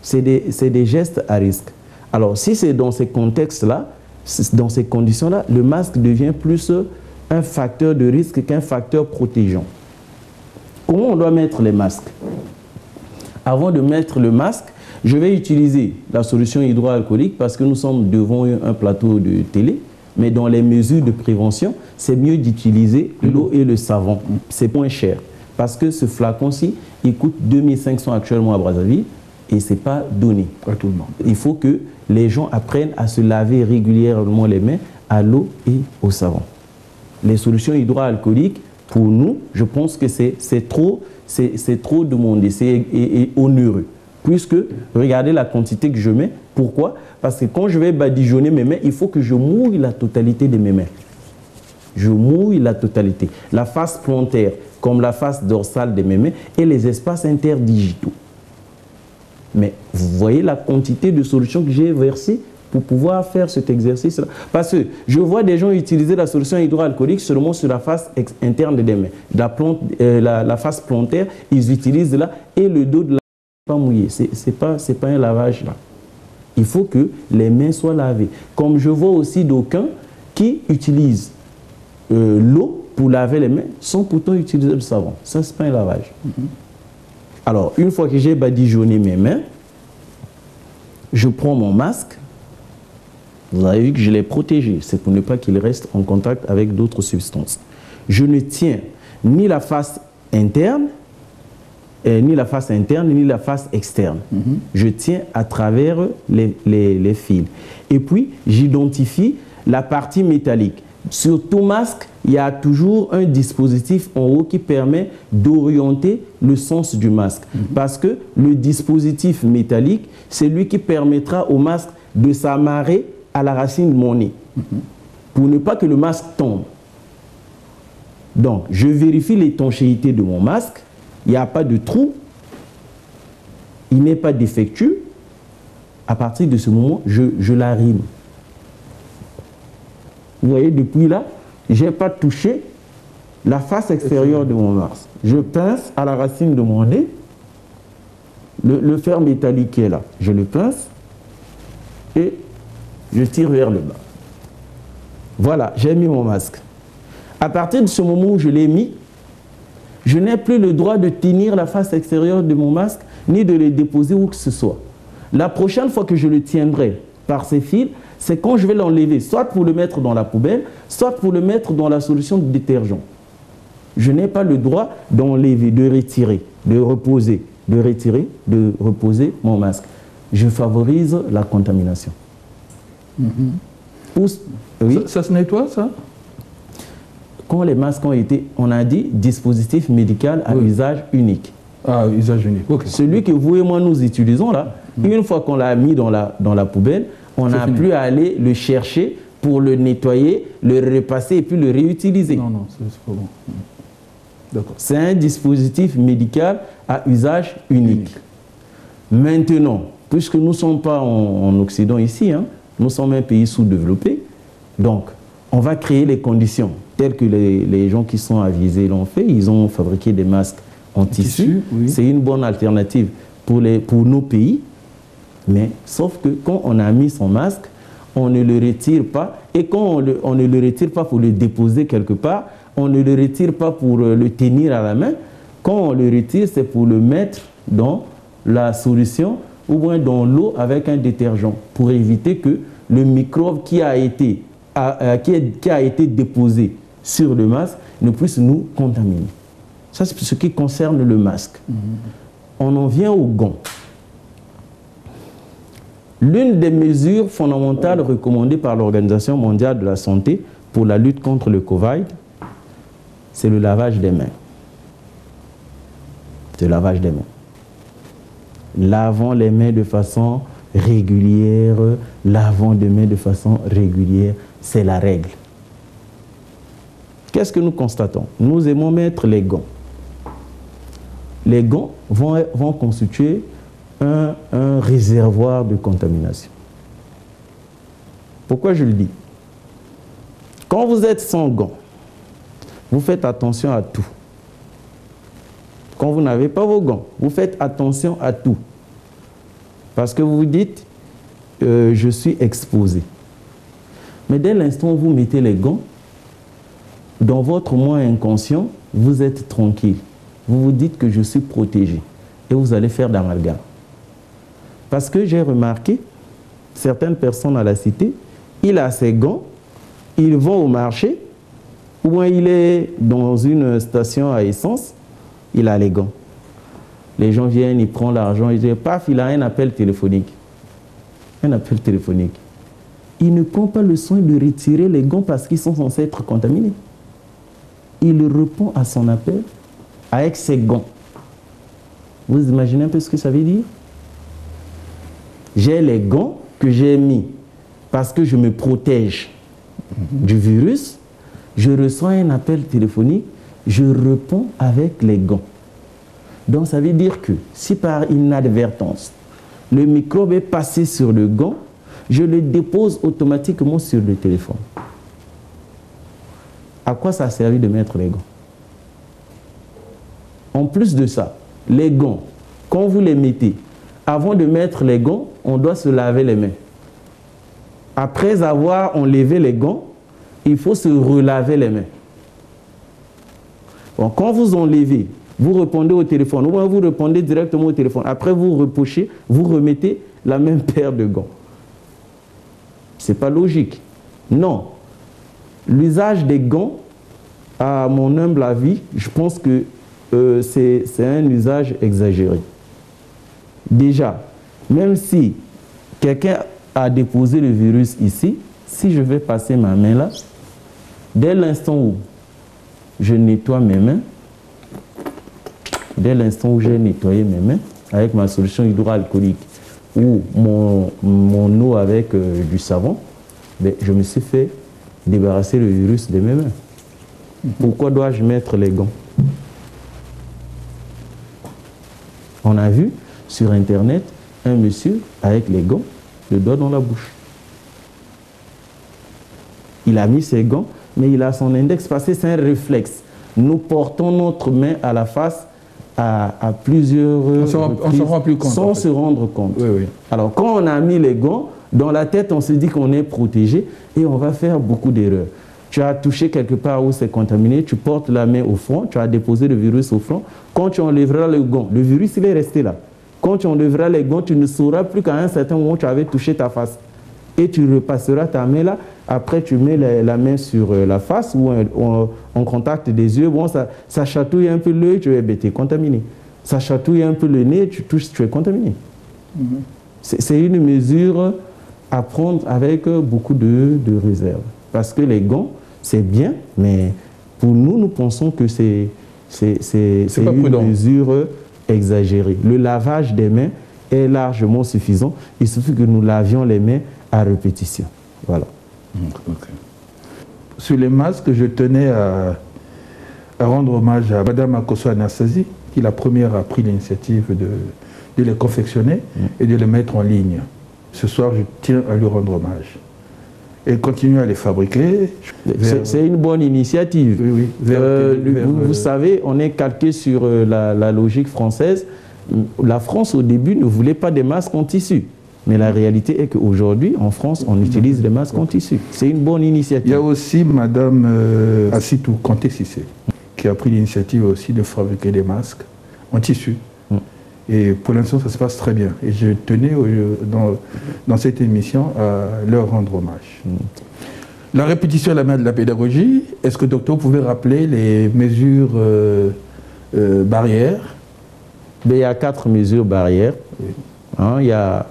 C'est des gestes à risque. Alors si c'est dans ces contextes-là, dans ces conditions-là, le masque devient plus un facteur de risque qu'un facteur protégeant. Comment on doit mettre les masques? Avant de mettre le masque, je vais utiliser la solution hydroalcoolique parce que nous sommes devant un plateau de télé, mais dans les mesures de prévention, c'est mieux d'utiliser l'eau et le savon. C'est moins cher parce que ce flacon-ci, il coûte 2500 actuellement à Brazzaville et ce n'est pas donné à tout le monde. Il faut que les gens apprennent à se laver régulièrement les mains à l'eau et au savon. Les solutions hydroalcooliques, pour nous, je pense que c'est trop demandé, c'est onéreux. Puisque, regardez la quantité que je mets. Pourquoi? Parce que quand je vais badigeonner mes mains, il faut que je mouille la totalité de mes mains. Je mouille la totalité. La face plantaire, comme la face dorsale de mes mains, et les espaces interdigitaux. Mais vous voyez la quantité de solutions que j'ai versées pour pouvoir faire cet exercice-là. Parce que je vois des gens utiliser la solution hydroalcoolique seulement sur la face interne des mains. La face plantaire, ils utilisent là, et le dos de la pas mouillé. C'est pas un lavage là. Il faut que les mains soient lavées. Comme je vois aussi d'aucuns qui utilisent l'eau pour laver les mains sans pourtant utiliser le savon. Ça, c'est pas un lavage. Alors, une fois que j'ai badigeonné mes mains, je prends mon masque. Vous avez vu que je l'ai protégé. C'est pour ne pas qu'il reste en contact avec d'autres substances. Je ne tiens ni la face interne, ni la face externe. Je tiens à travers les fils. Et puis, j'identifie la partie métallique. Sur tout masque, il y a toujours un dispositif en haut qui permet d'orienter le sens du masque. Parce que le dispositif métallique, c'est lui qui permettra au masque de s'amarrer à la racine de mon nez. Pour ne pas que le masque tombe. Donc, je vérifie l'étanchéité de mon masque. Il n'y a pas de trou. Il n'est pas défectueux. À partir de ce moment, je l'arrime. Vous voyez, depuis là, je n'ai pas touché la face extérieure de mon masque. Je pince à la racine de mon nez. Le fer métallique qui est là, je le pince et je tire vers le bas. Voilà, j'ai mis mon masque. À partir de ce moment où je l'ai mis, je n'ai plus le droit de tenir la face extérieure de mon masque, ni de le déposer où que ce soit. La prochaine fois que je le tiendrai par ces fils, c'est quand je vais l'enlever, soit pour le mettre dans la poubelle, soit pour le mettre dans la solution de détergent. Je n'ai pas le droit d'enlever, de retirer, de reposer, de retirer, de reposer mon masque. Je favorise la contamination. Oui. Ça se nettoie, ça? Quand les masques ont été, on a dit, dispositif médical à usage unique. Ah, usage unique. Okay. Celui que vous et moi nous utilisons là, une fois qu'on l'a mis dans la poubelle, on n'a plus à aller le chercher pour le nettoyer, le repasser et puis le réutiliser. Non, non, c'est pas bon. D'accord. C'est un dispositif médical à usage unique. Maintenant, puisque nous ne sommes pas en Occident ici, hein, nous sommes un pays sous-développé, donc on va créer les conditions telles que les gens qui sont avisés l'ont fait. Ils ont fabriqué des masques en tissu. Oui. C'est une bonne alternative pour nos pays. Mais sauf que quand on a mis son masque, on ne le retire pas. Et quand on ne le retire pas pour le déposer quelque part, on ne le retire pas pour le tenir à la main. Quand on le retire, c'est pour le mettre dans la solution ou bien dans l'eau avec un détergent pour éviter que le microbe qui a été déposé sur le masque ne puisse nous contaminer. Ça, c'est ce qui concerne le masque. On en vient aux gants. L'une des mesures fondamentales recommandées par l'Organisation mondiale de la santé pour la lutte contre le Covid, c'est le lavage des mains. C'est le lavage des mains. lavons les mains de façon régulière, lavons les mains de façon régulière, c'est la règle. Qu'est-ce que nous constatons? Nous aimons mettre les gants. Les gants vont constituer un réservoir de contamination. Pourquoi je le dis? Quand vous êtes sans gants, vous faites attention à tout. Quand vous n'avez pas vos gants, vous faites attention à tout. Parce que vous vous dites, je suis exposé. Mais dès l'instant où vous mettez les gants, dans votre moi inconscient, vous êtes tranquille. Vous vous dites que je suis protégé. Et vous allez faire d'amalgame. Parce que j'ai remarqué, certaines personnes à la cité, il a ses gants, ils vont au marché, ou bien il est dans une station à essence, il a les gants. Les gens viennent, ils prennent l'argent, ils disent, paf, il a un appel téléphonique. Un appel téléphonique. Il ne prend pas le soin de retirer les gants parce qu'ils sont censés être contaminés. Il répond à son appel avec ses gants. Vous imaginez un peu ce que ça veut dire? J'ai les gants que j'ai mis parce que je me protège du virus. Je reçois un appel téléphonique, je réponds avec les gants. Donc ça veut dire que si par inadvertance, le microbe est passé sur le gant, je le dépose automatiquement sur le téléphone. À quoi ça a servi de mettre les gants? En plus de ça, les gants, quand vous les mettez, avant de mettre les gants, on doit se laver les mains. Après avoir enlevé les gants, il faut se relaver les mains. Bon, quand vous enlevez, vous répondez au téléphone, ou bien vous répondez directement au téléphone. Après, vous repochez, vous remettez la même paire de gants. Ce n'est pas logique. Non. L'usage des gants, à mon humble avis, je pense que c'est un usage exagéré. Déjà, même si quelqu'un a déposé le virus ici, si je vais passer ma main là, dès l'instant où je nettoie mes mains, dès l'instant où j'ai nettoyé mes mains avec ma solution hydroalcoolique ou mon eau avec du savon, ben, je me suis fait débarrasser le virus de mes mains. Pourquoi dois-je mettre les gants? On a vu sur Internet un monsieur avec les gants, le doigt dans la bouche. Il a mis ses gants, mais il a son index parce que c'est un réflexe. Nous portons notre main à la face à plusieurs reprises on se rend plus compte, sans se rendre compte. Oui, oui. Alors quand on a mis les gants, dans la tête on se dit qu'on est protégé et on va faire beaucoup d'erreurs. Tu as touché quelque part où c'est contaminé, tu portes la main au front, tu as déposé le virus au front. Quand tu enlèveras le gant, le virus il est resté là. Quand tu enlèveras les gants, tu ne sauras plus qu'à un certain moment tu avais touché ta face. Et tu repasseras ta main là, après tu mets la main sur la face ou en contact des yeux, bon, ça chatouille un peu l'œil, tu es contaminé. Ça chatouille un peu le nez, tu touches, tu es contaminé. C'est une mesure à prendre avec beaucoup de réserve. Parce que les gants, c'est bien, mais pour nous, nous pensons que c'est une mesure exagérée. Le lavage des mains est largement suffisant. Il suffit que nous lavions les mains à répétition. Voilà. Okay. Sur les masques, je tenais à rendre hommage à Mme Akoso Anastasie, qui la première a pris l'initiative de les confectionner et de les mettre en ligne. Ce soir, je tiens à lui rendre hommage. Et continue à les fabriquer. C'est une bonne initiative. Oui, oui. Vous savez, on est calqué sur la logique française. La France, au début, ne voulait pas des masques en tissu. Mais la réalité est qu'aujourd'hui, en France, on utilise des masques en tissu. C'est une bonne initiative. Il y a aussi Mme Assitou Kanté-Sissé, qui a pris l'initiative aussi de fabriquer des masques en tissu. Et pour l'instant, ça se passe très bien. Et je tenais dans cette émission à leur rendre hommage. La répétition est la mère de la pédagogie. Est-ce que, docteur, vous pouvez rappeler les mesures barrières? Il y a 4 mesures barrières. Il y a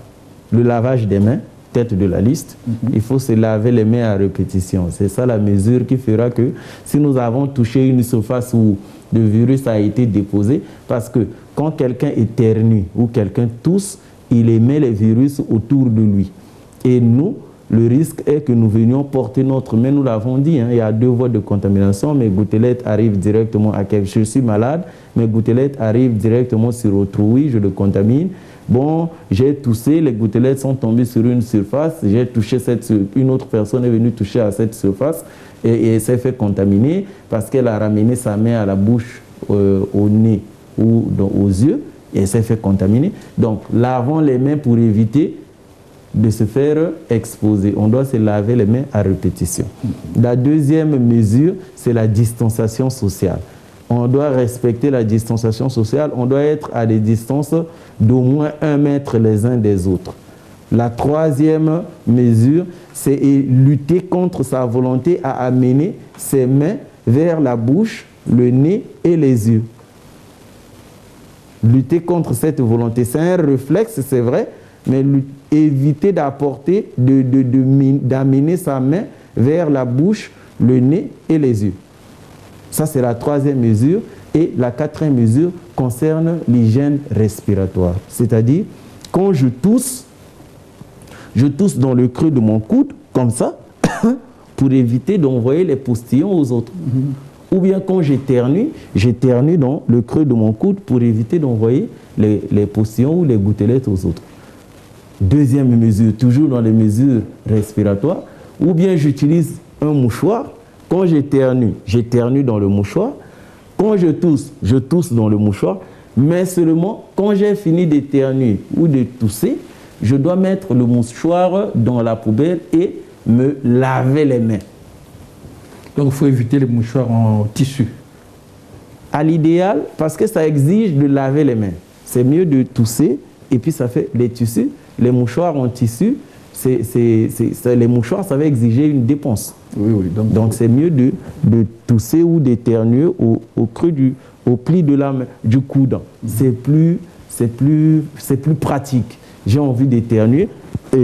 le lavage des mains, tête de la liste. Il faut se laver les mains à répétition. C'est ça la mesure qui fera que si nous avons touché une surface où le virus a été déposé, parce que quand quelqu'un éternue ou quelqu'un tousse, il émet les virus autour de lui. Et nous, le risque est que nous venions porter notre main, nous l'avons dit, hein, il y a 2 voies de contamination, mes gouttelettes arrivent directement à quelqu'un. Je suis malade, mes gouttelettes arrivent directement sur autrui, je le contamine. Bon, j'ai toussé, les gouttelettes sont tombées sur une surface, j'ai touché une autre personne est venue toucher à cette surface et s'est fait contaminer parce qu'elle a ramené sa main à la bouche, au nez ou aux yeux et s'est fait contaminer. Donc, lavons les mains pour éviter de se faire exposer. On doit se laver les mains à répétition. La deuxième mesure, c'est la distanciation sociale. On doit respecter la distanciation sociale. On doit être à des distances d'au moins 1 mètre les uns des autres. La troisième mesure, c'est lutter contre sa volonté à amener ses mains vers la bouche, le nez et les yeux. Lutter contre cette volonté, c'est un réflexe, c'est vrai, mais éviter d'apporter, d'amener sa main vers la bouche, le nez et les yeux. Ça, c'est la troisième mesure. Et la quatrième mesure concerne l'hygiène respiratoire. C'est-à-dire, quand je tousse dans le creux de mon coude, comme ça, pour éviter d'envoyer les postillons aux autres. Ou bien quand j'éternue dans le creux de mon coude pour éviter d'envoyer les postillons ou les gouttelettes aux autres. Deuxième mesure, toujours dans les mesures respiratoires, ou bien j'utilise un mouchoir. Quand j'éternue dans le mouchoir. Quand je tousse dans le mouchoir. Mais seulement quand j'ai fini d'éternuer ou de tousser, je dois mettre le mouchoir dans la poubelle et me laver les mains. Donc il faut éviter les mouchoirs en tissu. À l'idéal, parce que ça exige de laver les mains. C'est mieux de tousser et puis ça fait les tissus. Les mouchoirs en tissu, les mouchoirs, ça va exiger une dépense. Oui, oui. Donc c'est mieux de tousser ou d'éternuer au pli de du coude. C'est plus pratique. J'ai envie d'éternuer,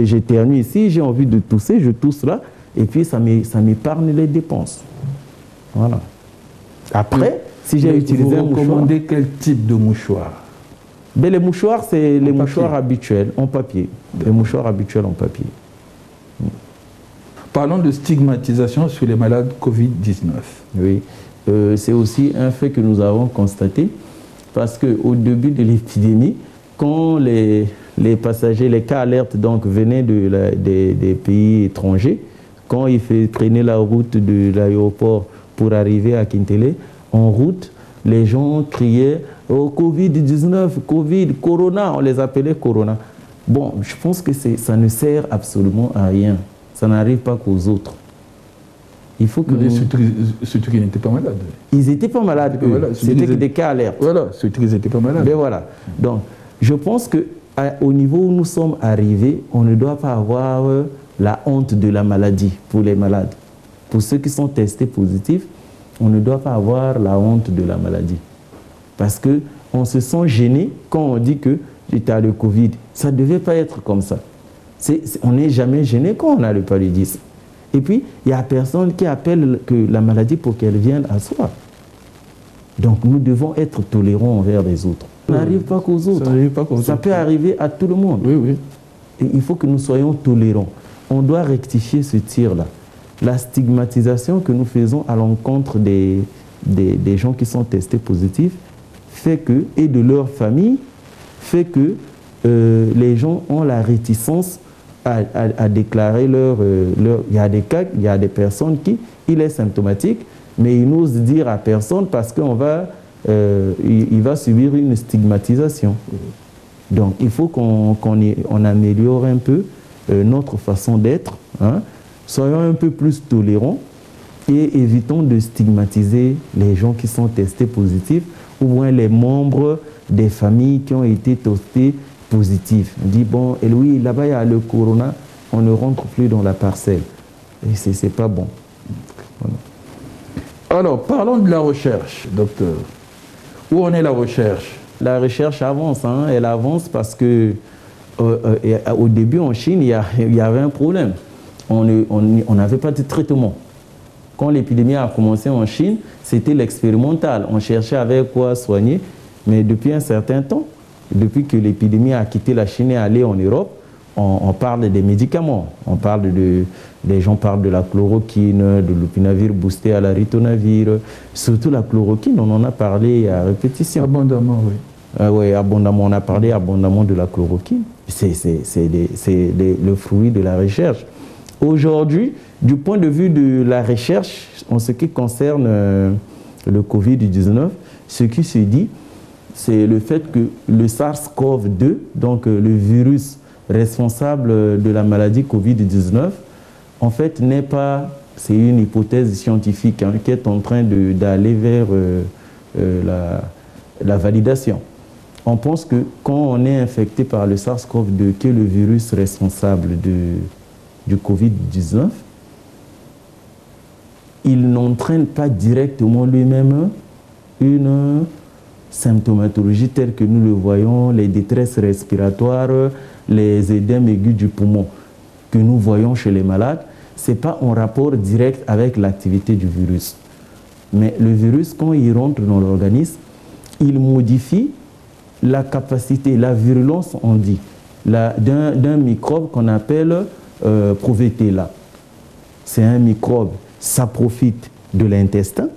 j'éternue ici, j'ai envie de tousser, je tousse là, et puis ça m'épargne les dépenses. Voilà. Après, si j'ai utilisé un mouchoir... Vous recommandez quel type de mouchoir? Ben, les mouchoirs, c'est les mouchoirs habituels, en papier. Les mouchoirs habituels en papier. Parlons de stigmatisation sur les malades Covid-19. Oui, c'est aussi un fait que nous avons constaté, parce qu'au début de l'épidémie, quand les passagers, les cas alertes donc, venaient des pays étrangers, quand ils prenaient la route de l'aéroport pour arriver à Kintele, en route, les gens criaient « Oh, Covid-19, Covid, Corona », on les appelait Corona. Bon, je pense que ça ne sert absolument à rien. Ça n'arrive pas qu'aux autres. Il faut que ceux qui n'étaient pas malades. Ils n'étaient pas malades, c'était des cas alertes. Voilà, ceux qui n'étaient pas malades. Mais voilà. Donc, je pense qu'au niveau où nous sommes arrivés, on ne doit pas avoir la honte de la maladie pour les malades. Pour ceux qui sont testés positifs, on ne doit pas avoir la honte de la maladie. Parce qu'on se sent gêné quand on dit que tu as le Covid. Ça ne devait pas être comme ça. On n'est jamais gêné quand on a le paludisme. Et puis, il n'y a personne qui appelle la maladie pour qu'elle vienne à soi. Donc, nous devons être tolérants envers les autres. Ça n'arrive pas qu'aux autres. Ça peut arriver à tout le monde. Oui, oui. Et il faut que nous soyons tolérants. On doit rectifier ce tir-là. La stigmatisation que nous faisons à l'encontre des gens qui sont testés positifs fait que, et de leur famille, fait que les gens ont la réticence à déclarer leur... Il y a des cas, il y a des personnes qui, il est symptomatique, mais il n'ose dire à personne parce qu'il va subir une stigmatisation. Donc il faut qu'on améliore un peu notre façon d'être, hein. Soyons un peu plus tolérants et évitons de stigmatiser les gens qui sont testés positifs ou bien les membres des familles qui ont été testés positifs. On dit, bon, et oui, là-bas, il y a le corona, on ne rentre plus dans la parcelle. Et c'est pas bon. Voilà. Alors, parlons de la recherche, docteur. Où en est la recherche? La recherche avance, hein. Elle avance parce que au début, en Chine, il y avait un problème. On n'avait pas de traitement. Quand l'épidémie a commencé en Chine, c'était l'expérimental. On cherchait avec quoi soigner. Mais depuis un certain temps, depuis que l'épidémie a quitté la Chine et est allée en Europe, on parle des médicaments. Les gens parlent de la chloroquine, de l'opinavir boosté à la ritonavir, surtout la chloroquine, on en a parlé à répétition. Abondamment, oui. Oui, abondamment, on a parlé abondamment de la chloroquine. C'est le fruit de la recherche. Aujourd'hui, du point de vue de la recherche, en ce qui concerne le Covid-19, ce qui se dit, c'est le fait que le SARS-CoV-2, donc le virus responsable de la maladie Covid-19, en fait, n'est pas, c'est une hypothèse scientifique qui est en train d'aller vers la validation. On pense que quand on est infecté par le SARS-CoV-2, qui est le virus responsable du Covid-19, il n'entraîne pas directement lui-même une symptomatologie telle que nous le voyons, les détresses respiratoires, les édèmes aigus du poumon que nous voyons chez les malades. Ce n'est pas en rapport direct avec l'activité du virus. Mais le virus, quand il rentre dans l'organisme, il modifie la capacité, la virulence, on dit, d'un microbe qu'on appelle Provetella. C'est un microbe, ça profite de l'intestin.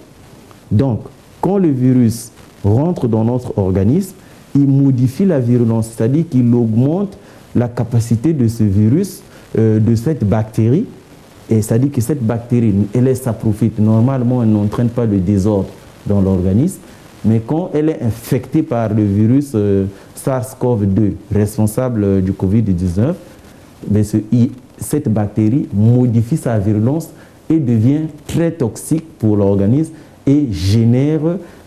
Donc, quand le virus rentre dans notre organisme, il modifie la virulence, c'est-à-dire qu'il augmente la capacité de ce virus, de cette bactérie. Et c'est-à-dire que cette bactérie, ça profite. Normalement, elle n'entraîne pas de désordre dans l'organisme. Mais quand elle est infectée par le virus SARS-CoV-2, responsable du Covid-19, cette bactérie modifie sa virulence et devient très toxique pour l'organisme et génère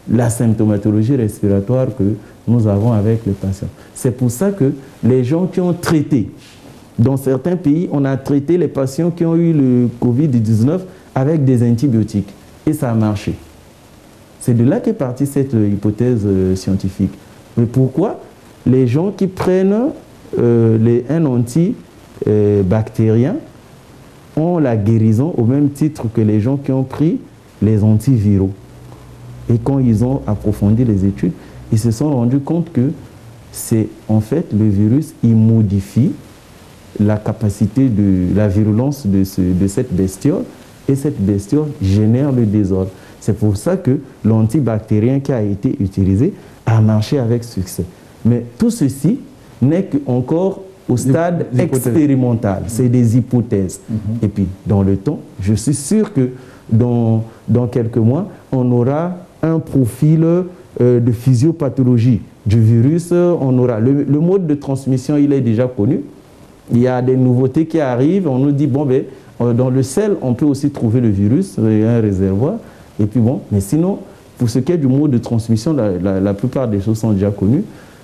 la symptomatologie respiratoire que nous avons avec les patients. C'est pour ça que les gens qui ont traité, dans certains pays, on a traité les patients qui ont eu le Covid-19 avec des antibiotiques et ça a marché. C'est de là qu'est partie cette hypothèse scientifique. Mais pourquoi les gens qui prennent un antibactérien ont la guérison au même titre que les gens qui ont pris les antiviraux? Et quand ils ont approfondi les études, ils se sont rendus compte que c'est en fait le virus, il modifie la capacité de la virulence de cette bestiole et cette bestiole génère le désordre. C'est pour ça que l'antibactérien qui a été utilisé a marché avec succès. Mais tout ceci n'est qu'encore au stade expérimental. C'est des hypothèses. Et puis, dans le temps, je suis sûr que dans quelques mois, on aura un profil de physiopathologie du virus. On aura le mode de transmission, il est déjà connu. Il y a des nouveautés qui arrivent. On nous dit, bon, ben, dans le sel, on peut aussi trouver le virus, il y a un réservoir. Et puis bon, mais sinon, pour ce qui est du mode de transmission, la plupart des choses sont déjà connues.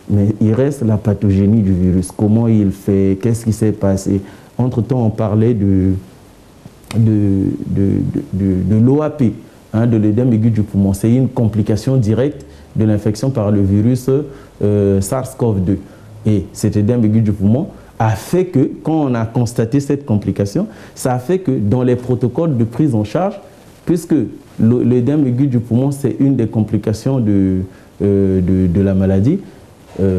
Mais il reste la pathogénie du virus. Comment il fait, qu'est-ce qui s'est passé. Entre-temps, on parlait de l'OAP, de l'œdème aigu du poumon. C'est une complication directe de l'infection par le virus SARS-CoV-2. Et cet œdème aigu du poumon a fait que, quand on a constaté cette complication, ça a fait que dans les protocoles de prise en charge, puisque l'œdème aigu du poumon, c'est une des complications de la maladie,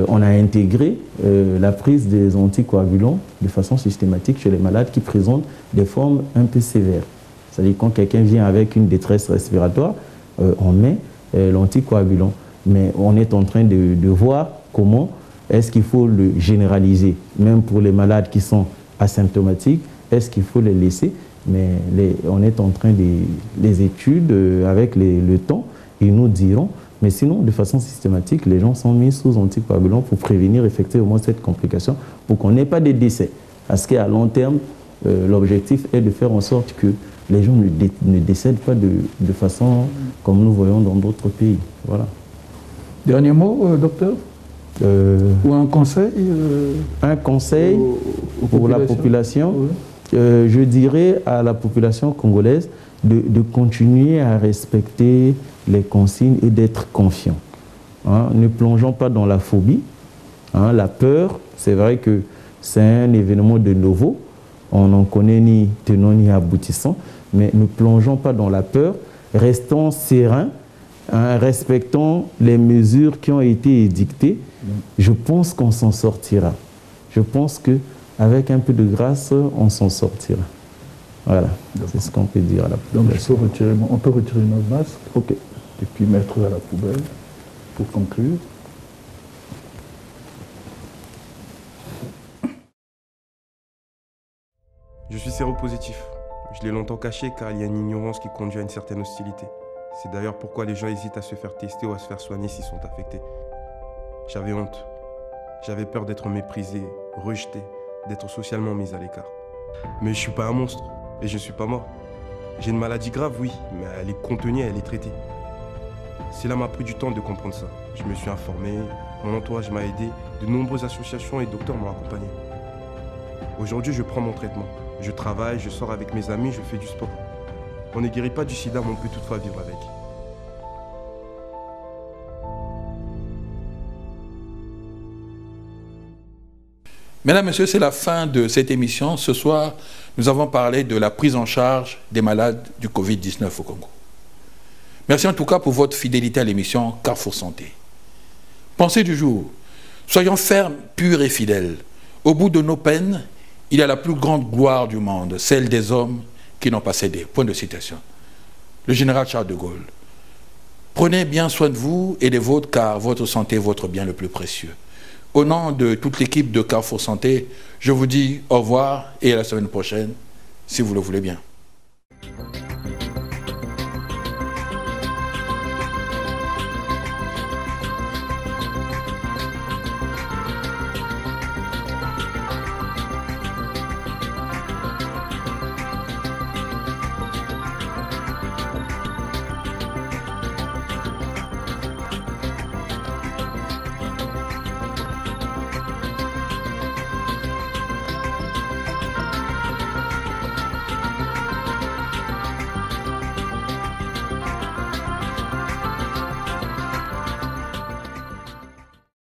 on a intégré la prise des anticoagulants de façon systématique chez les malades qui présentent des formes un peu sévères. C'est-à-dire quand quelqu'un vient avec une détresse respiratoire, on met l'anticoagulant. Mais on est en train de voir comment est-ce qu'il faut le généraliser, même pour les malades qui sont asymptomatiques, est-ce qu'il faut les laisser? Mais on est en train des études avec le temps, ils nous diront. Mais sinon, de façon systématique, les gens sont mis sous anticoagulants pour prévenir effectivement cette complication, pour qu'on n'ait pas de décès. Parce qu'à long terme, l'objectif est de faire en sorte que les gens ne décèdent pas de façon comme nous voyons dans d'autres pays. Voilà. Dernier mot, docteur? Ou un conseil? Un conseil pour la population. Oui. Je dirais à la population congolaise de continuer à respecter les consignes et d'être confiant. Ne plongeons pas dans la phobie. La peur, c'est vrai que c'est un événement de nouveau. On n'en connaît ni tenant ni aboutissant. Mais ne plongeons pas dans la peur. Restons sereins respectant les mesures qui ont été édictées, je pense qu'on s'en sortira. Je pense qu'avec un peu de grâce, on s'en sortira. Voilà, c'est ce qu'on peut dire à la population. Donc on peut retirer notre masque, ok, et puis mettre à la poubelle pour conclure. Je suis séropositif. Je l'ai longtemps caché car il y a une ignorance qui conduit à une certaine hostilité. C'est d'ailleurs pourquoi les gens hésitent à se faire tester ou à se faire soigner s'ils sont affectés. J'avais honte. J'avais peur d'être méprisé, rejeté, d'être socialement mis à l'écart. Mais je suis pas un monstre et je suis pas mort. J'ai une maladie grave, oui, mais elle est contenue et elle est traitée. Cela m'a pris du temps de comprendre ça. Je me suis informé, mon entourage m'a aidé, de nombreuses associations et docteurs m'ont accompagné. Aujourd'hui, je prends mon traitement. Je travaille, je sors avec mes amis, je fais du sport. On ne guérit pas du sida, mais on peut toutefois vivre avec. Mesdames, Messieurs, c'est la fin de cette émission. Ce soir, nous avons parlé de la prise en charge des malades du Covid-19 au Congo. Merci en tout cas pour votre fidélité à l'émission Carrefour Santé. Pensée du jour. Soyons fermes, purs et fidèles. Au bout de nos peines, il y a la plus grande gloire du monde, celle des hommes qui n'ont pas cédé. Point de citation. Le général Charles de Gaulle. Prenez bien soin de vous et des vôtres, car votre santé est votre bien le plus précieux. Au nom de toute l'équipe de Carrefour Santé, je vous dis au revoir et à la semaine prochaine, si vous le voulez bien.